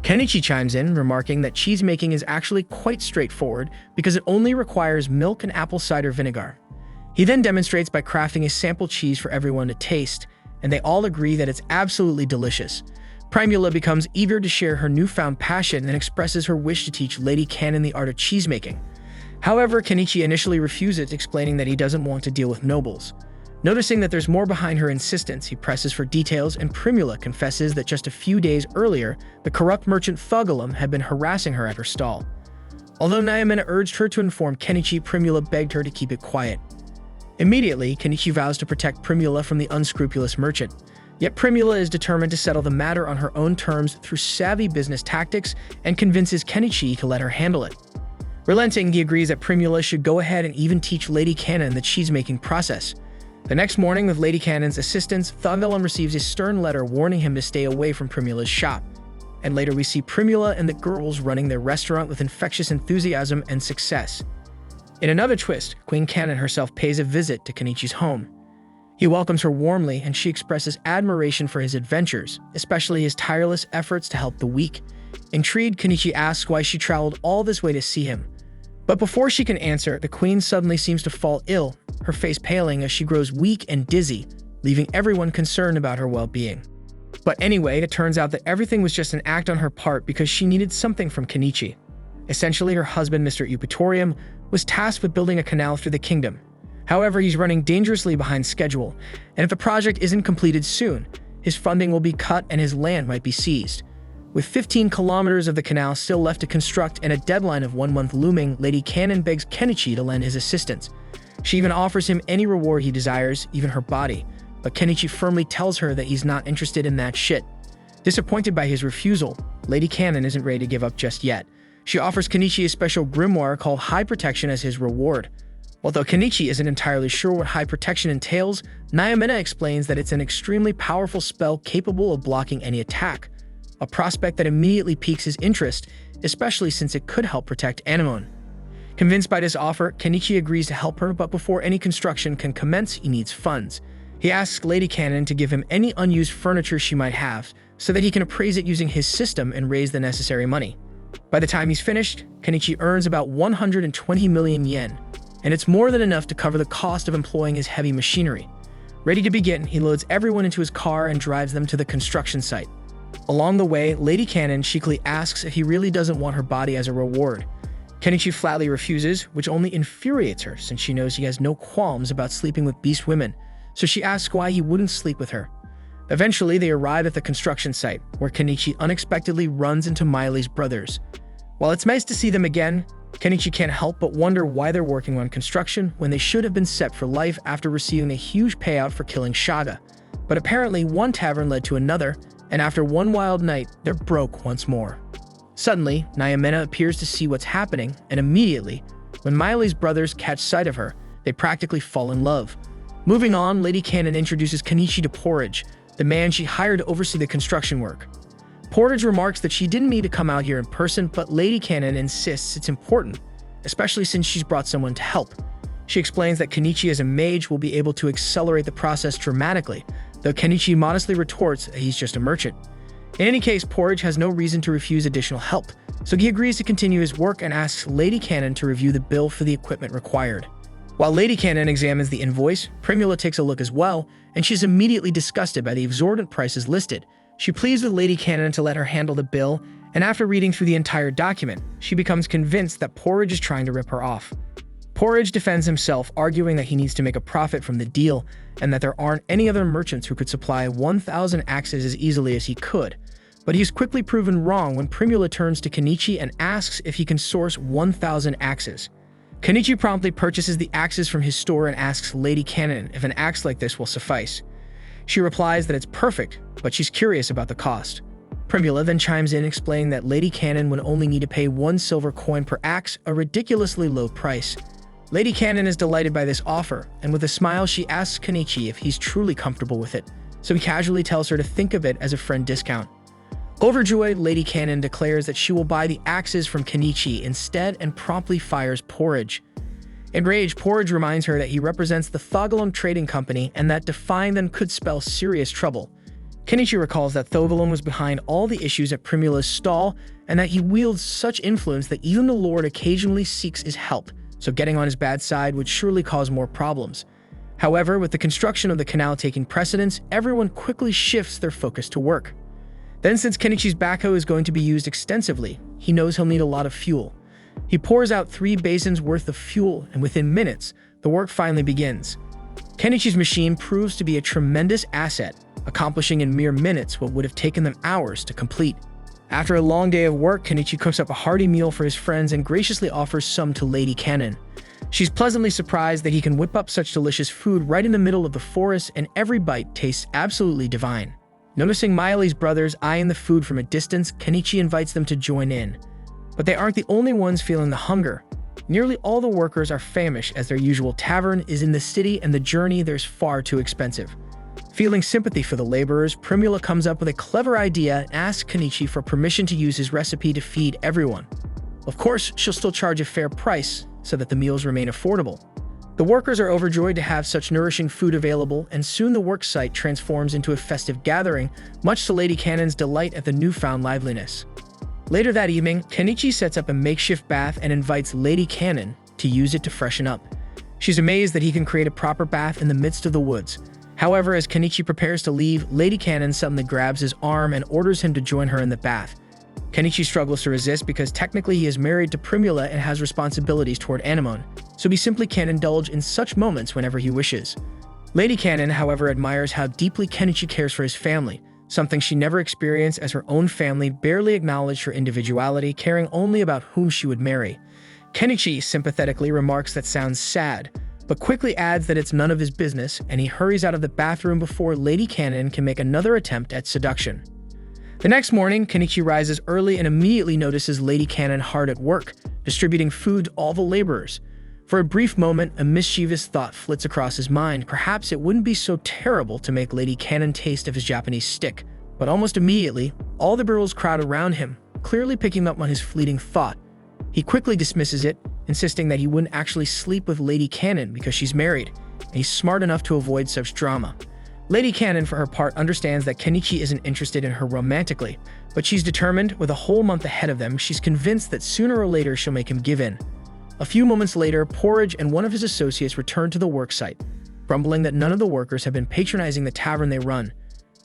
Speaker 1: Kenichi chimes in, remarking that cheese making is actually quite straightforward because it only requires milk and apple cider vinegar. He then demonstrates by crafting a sample cheese for everyone to taste, and they all agree that it's absolutely delicious. Primula becomes eager to share her newfound passion and expresses her wish to teach Lady Canon the art of cheesemaking. However, Kenichi initially refuses, explaining that he doesn't want to deal with nobles. Noticing that there's more behind her insistence, he presses for details, and Primula confesses that just a few days earlier, the corrupt merchant Thugalum had been harassing her at her stall. Although Nyamena urged her to inform Kenichi, Primula begged her to keep it quiet. Immediately, Kenichi vows to protect Primula from the unscrupulous merchant. Yet Primula is determined to settle the matter on her own terms through savvy business tactics and convinces Kenichi to let her handle it. Relenting, he agrees that Primula should go ahead and even teach Lady Canon the cheesemaking process. The next morning, with Lady Canon's assistance, Thugalum receives a stern letter warning him to stay away from Primula's shop. And later we see Primula and the girls running their restaurant with infectious enthusiasm and success. In another twist, Queen Canon herself pays a visit to Kenichi's home. He welcomes her warmly, and she expresses admiration for his adventures, especially his tireless efforts to help the weak. Intrigued, Kenichi asks why she traveled all this way to see him. But before she can answer, the queen suddenly seems to fall ill, her face paling as she grows weak and dizzy, leaving everyone concerned about her well-being. But anyway, it turns out that everything was just an act on her part because she needed something from Kenichi. Essentially, her husband, Mr. Eupatorium, was tasked with building a canal through the kingdom. However, he's running dangerously behind schedule, and if the project isn't completed soon, his funding will be cut and his land might be seized. With 15 kilometers of the canal still left to construct and a deadline of 1 month looming, Lady Canon begs Kenichi to lend his assistance. She even offers him any reward he desires, even her body, but Kenichi firmly tells her that he's not interested in that shit. Disappointed by his refusal, Lady Canon isn't ready to give up just yet. She offers Kenichi a special grimoire called High Protection as his reward. Although Kenichi isn't entirely sure what High Protection entails, Nyamena explains that it's an extremely powerful spell capable of blocking any attack, a prospect that immediately piques his interest, especially since it could help protect Anemone. Convinced by this offer, Kenichi agrees to help her, but before any construction can commence, he needs funds. He asks Lady Canon to give him any unused furniture she might have, so that he can appraise it using his system and raise the necessary money. By the time he's finished, Kenichi earns about 120 million yen, and it's more than enough to cover the cost of employing his heavy machinery. Ready to begin, he loads everyone into his car and drives them to the construction site. Along the way, Lady Canon cheekily asks if he really doesn't want her body as a reward. Kenichi flatly refuses, which only infuriates her since she knows he has no qualms about sleeping with beast women, so she asks why he wouldn't sleep with her. Eventually, they arrive at the construction site, where Kenichi unexpectedly runs into Miley's brothers. While it's nice to see them again, Kenichi can't help but wonder why they're working on construction when they should have been set for life after receiving a huge payout for killing Shaga. But apparently one tavern led to another, and after one wild night, they're broke once more. Suddenly, Nyamena appears to see what's happening, and immediately, when Miley's brothers catch sight of her, they practically fall in love. Moving on, Lady Cannon introduces Kenichi to Porridge, the man she hired to oversee the construction work. Porridge remarks that she didn't need to come out here in person, but Lady Cannon insists it's important, especially since she's brought someone to help. She explains that Kenichi as a mage will be able to accelerate the process dramatically, though Kenichi modestly retorts that he's just a merchant. In any case, Porridge has no reason to refuse additional help, so he agrees to continue his work and asks Lady Cannon to review the bill for the equipment required. While Lady Cannon examines the invoice, Primula takes a look as well, and she's immediately disgusted by the exorbitant prices listed. She pleads with Lady Cannon to let her handle the bill, and after reading through the entire document, she becomes convinced that Porridge is trying to rip her off. Porridge defends himself, arguing that he needs to make a profit from the deal, and that there aren't any other merchants who could supply 1,000 axes as easily as he could. But he's quickly proven wrong when Primula turns to Kenichi and asks if he can source 1,000 axes. Kenichi promptly purchases the axes from his store and asks Lady Cannon if an axe like this will suffice. She replies that it's perfect, but she's curious about the cost. Primula then chimes in explaining that Lady Cannon would only need to pay 1 silver coin per axe, a ridiculously low price. Lady Cannon is delighted by this offer, and with a smile she asks Kenichi if he's truly comfortable with it, so he casually tells her to think of it as a friend discount. Overjoyed, Lady Cannon declares that she will buy the axes from Kenichi instead and promptly fires Porridge. Enraged, Porridge reminds her that he represents the Thogalum Trading Company and that defying them could spell serious trouble. Kenichi recalls that Thogalum was behind all the issues at Primula's stall and that he wields such influence that even the Lord occasionally seeks his help, so getting on his bad side would surely cause more problems. However, with the construction of the canal taking precedence, everyone quickly shifts their focus to work. Then, since Kenichi's backhoe is going to be used extensively, he knows he'll need a lot of fuel. He pours out 3 basins worth of fuel, and within minutes, the work finally begins. Kenichi's machine proves to be a tremendous asset, accomplishing in mere minutes what would have taken them hours to complete. After a long day of work, Kenichi cooks up a hearty meal for his friends and graciously offers some to Lady Cannon. She's pleasantly surprised that he can whip up such delicious food right in the middle of the forest, and every bite tastes absolutely divine. Noticing Miley's brothers eyeing the food from a distance, Kenichi invites them to join in. But they aren't the only ones feeling the hunger. Nearly all the workers are famished as their usual tavern is in the city and the journey there's far too expensive. Feeling sympathy for the laborers, Primula comes up with a clever idea and asks Kenichi for permission to use his recipe to feed everyone. Of course, she'll still charge a fair price so that the meals remain affordable. The workers are overjoyed to have such nourishing food available, and soon the work site transforms into a festive gathering, much to Lady Cannon's delight at the newfound liveliness. Later that evening, Kenichi sets up a makeshift bath and invites Lady Cannon to use it to freshen up. She's amazed that he can create a proper bath in the midst of the woods. However, as Kenichi prepares to leave, Lady Cannon suddenly grabs his arm and orders him to join her in the bath. Kenichi struggles to resist because technically he is married to Primula and has responsibilities toward Anemone, so he simply can't indulge in such moments whenever he wishes. Lady Cannon, however, admires how deeply Kenichi cares for his family, something she never experienced as her own family barely acknowledged her individuality, caring only about whom she would marry. Kenichi sympathetically remarks that sounds sad, but quickly adds that it's none of his business, and he hurries out of the bathroom before Lady Cannon can make another attempt at seduction. The next morning, Kenichi rises early and immediately notices Lady Cannon hard at work, distributing food to all the laborers. For a brief moment, a mischievous thought flits across his mind. Perhaps it wouldn't be so terrible to make Lady Cannon taste of his Japanese stick. But almost immediately, all the girls crowd around him, clearly picking up on his fleeting thought. He quickly dismisses it, insisting that he wouldn't actually sleep with Lady Cannon because she's married, and he's smart enough to avoid such drama. Lady Cannon, for her part, understands that Kenichi isn't interested in her romantically, but she's determined. With a whole month ahead of them, she's convinced that sooner or later she'll make him give in. A few moments later, Porridge and one of his associates return to the worksite, grumbling that none of the workers have been patronizing the tavern they run.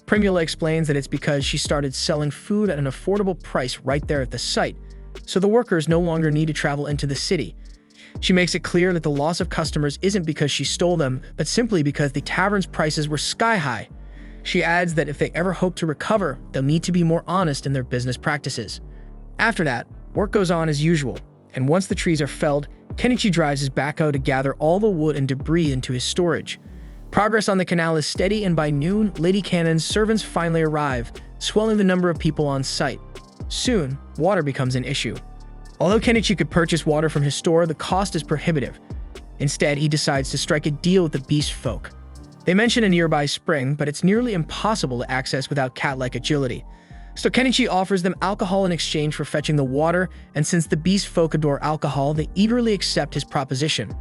Speaker 1: Primula explains that it's because she started selling food at an affordable price right there at the site, so the workers no longer need to travel into the city. She makes it clear that the loss of customers isn't because she stole them, but simply because the tavern's prices were sky high. She adds that if they ever hope to recover, they'll need to be more honest in their business practices. After that, work goes on as usual, and once the trees are felled, Kenichi drives his backhoe to gather all the wood and debris into his storage. Progress on the canal is steady, and by noon, Lady Cannon's servants finally arrive, swelling the number of people on site. Soon, water becomes an issue. Although Kenichi could purchase water from his store, the cost is prohibitive. Instead, he decides to strike a deal with the beast folk. They mention a nearby spring, but it's nearly impossible to access without cat-like agility. So Kenichi offers them alcohol in exchange for fetching the water, and since the beast folk adore alcohol, they eagerly accept his proposition.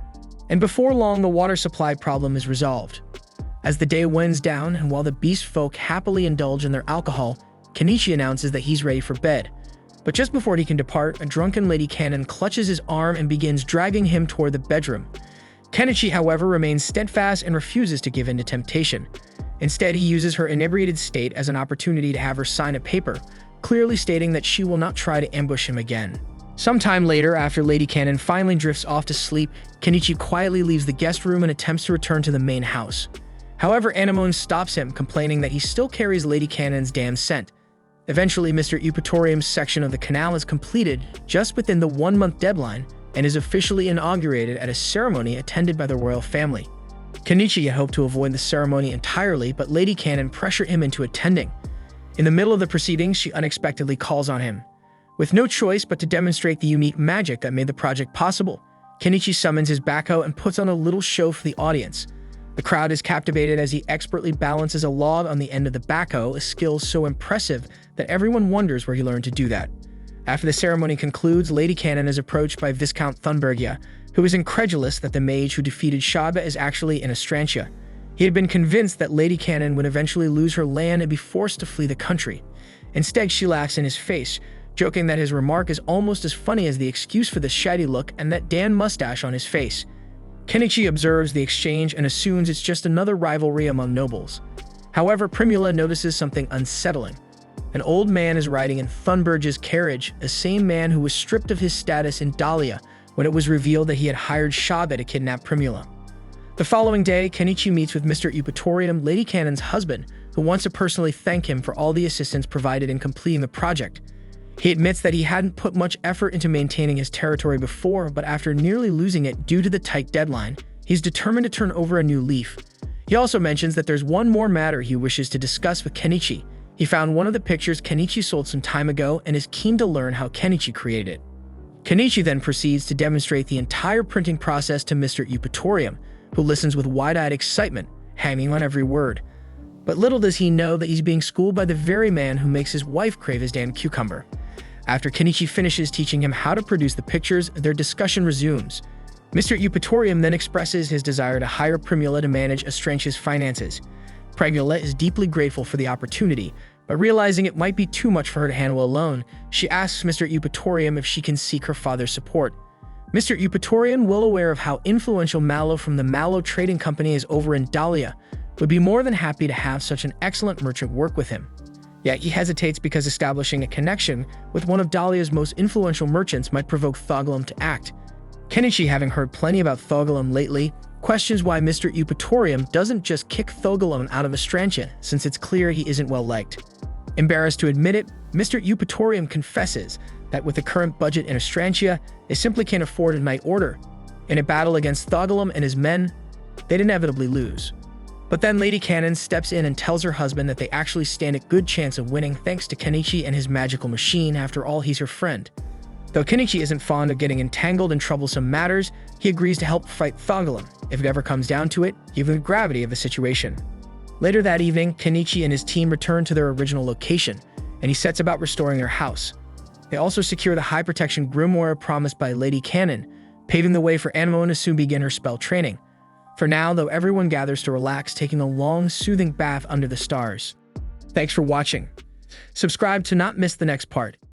Speaker 1: And before long, the water supply problem is resolved. As the day winds down, and while the beast folk happily indulge in their alcohol, Kenichi announces that he's ready for bed. But just before he can depart, a drunken Lady Cannon clutches his arm and begins dragging him toward the bedroom. Kenichi, however, remains steadfast and refuses to give in to temptation. Instead, he uses her inebriated state as an opportunity to have her sign a paper, clearly stating that she will not try to ambush him again. Sometime later, after Lady Cannon finally drifts off to sleep, Kenichi quietly leaves the guest room and attempts to return to the main house. However, Anemone stops him, complaining that he still carries Lady Cannon's damn scent. Eventually, Mr. Eupatorium's section of the canal is completed just within the 1-month deadline and is officially inaugurated at a ceremony attended by the royal family. Kenichi had hoped to avoid the ceremony entirely, but Lady Cannon pressured him into attending. In the middle of the proceedings, she unexpectedly calls on him. With no choice but to demonstrate the unique magic that made the project possible, Kenichi summons his backhoe and puts on a little show for the audience. The crowd is captivated as he expertly balances a log on the end of the backhoe, a skill so impressive that everyone wonders where he learned to do that. After the ceremony concludes, Lady Cannon is approached by Viscount Thunbergia, who is incredulous that the mage who defeated Shadba is actually in Astrantia. He had been convinced that Lady Cannon would eventually lose her land and be forced to flee the country. Instead, she laughs in his face, joking that his remark is almost as funny as the excuse for the shaggy look and that Dan mustache on his face. Kenichi observes the exchange and assumes it's just another rivalry among nobles. However, Primula notices something unsettling. An old man is riding in Thunbergia's carriage, the same man who was stripped of his status in Dahlia when it was revealed that he had hired Shadba to kidnap Primula. The following day, Kenichi meets with Mr. Eupatorium, Lady Cannon's husband, who wants to personally thank him for all the assistance provided in completing the project. He admits that he hadn't put much effort into maintaining his territory before, but after nearly losing it due to the tight deadline, he's determined to turn over a new leaf. He also mentions that there's one more matter he wishes to discuss with Kenichi. He found one of the pictures Kenichi sold some time ago and is keen to learn how Kenichi created it. Kenichi then proceeds to demonstrate the entire printing process to Mr. Eupatorium, who listens with wide-eyed excitement, hanging on every word. But little does he know that he's being schooled by the very man who makes his wife crave his damn cucumber. After Kenichi finishes teaching him how to produce the pictures, their discussion resumes. Mr. Eupatorium then expresses his desire to hire Primula to manage Astrantia's finances. Primula is deeply grateful for the opportunity, but realizing it might be too much for her to handle alone, she asks Mr. Eupatorium if she can seek her father's support. Mr. Eupatorium, well aware of how influential Mallow from the Mallow Trading Company is over in Dahlia, would be more than happy to have such an excellent merchant work with him. Yet he hesitates because establishing a connection with one of Dahlia's most influential merchants might provoke Thogalum to act. Kenichi, having heard plenty about Thogalum lately, questions why Mr. Eupatorium doesn't just kick Thogalum out of Astrantia, since it's clear he isn't well liked. Embarrassed to admit it, Mr. Eupatorium confesses that with the current budget in Astrantia, they simply can't afford a night order. In a battle against Thogalum and his men, they'd inevitably lose. But then Lady Cannon steps in and tells her husband that they actually stand a good chance of winning thanks to Kenichi and his magical machine. After all, he's her friend. Though Kenichi isn't fond of getting entangled in troublesome matters, he agrees to help fight Thogalum, if it ever comes down to it, given the gravity of the situation. Later that evening, Kenichi and his team return to their original location, and he sets about restoring their house. They also secure the high-protection grimoire promised by Lady Cannon, paving the way for Anemone to soon begin her spell training. For now, though, everyone gathers to relax, taking a long, soothing bath under the stars. Thanks for watching. Subscribe to not miss the next part.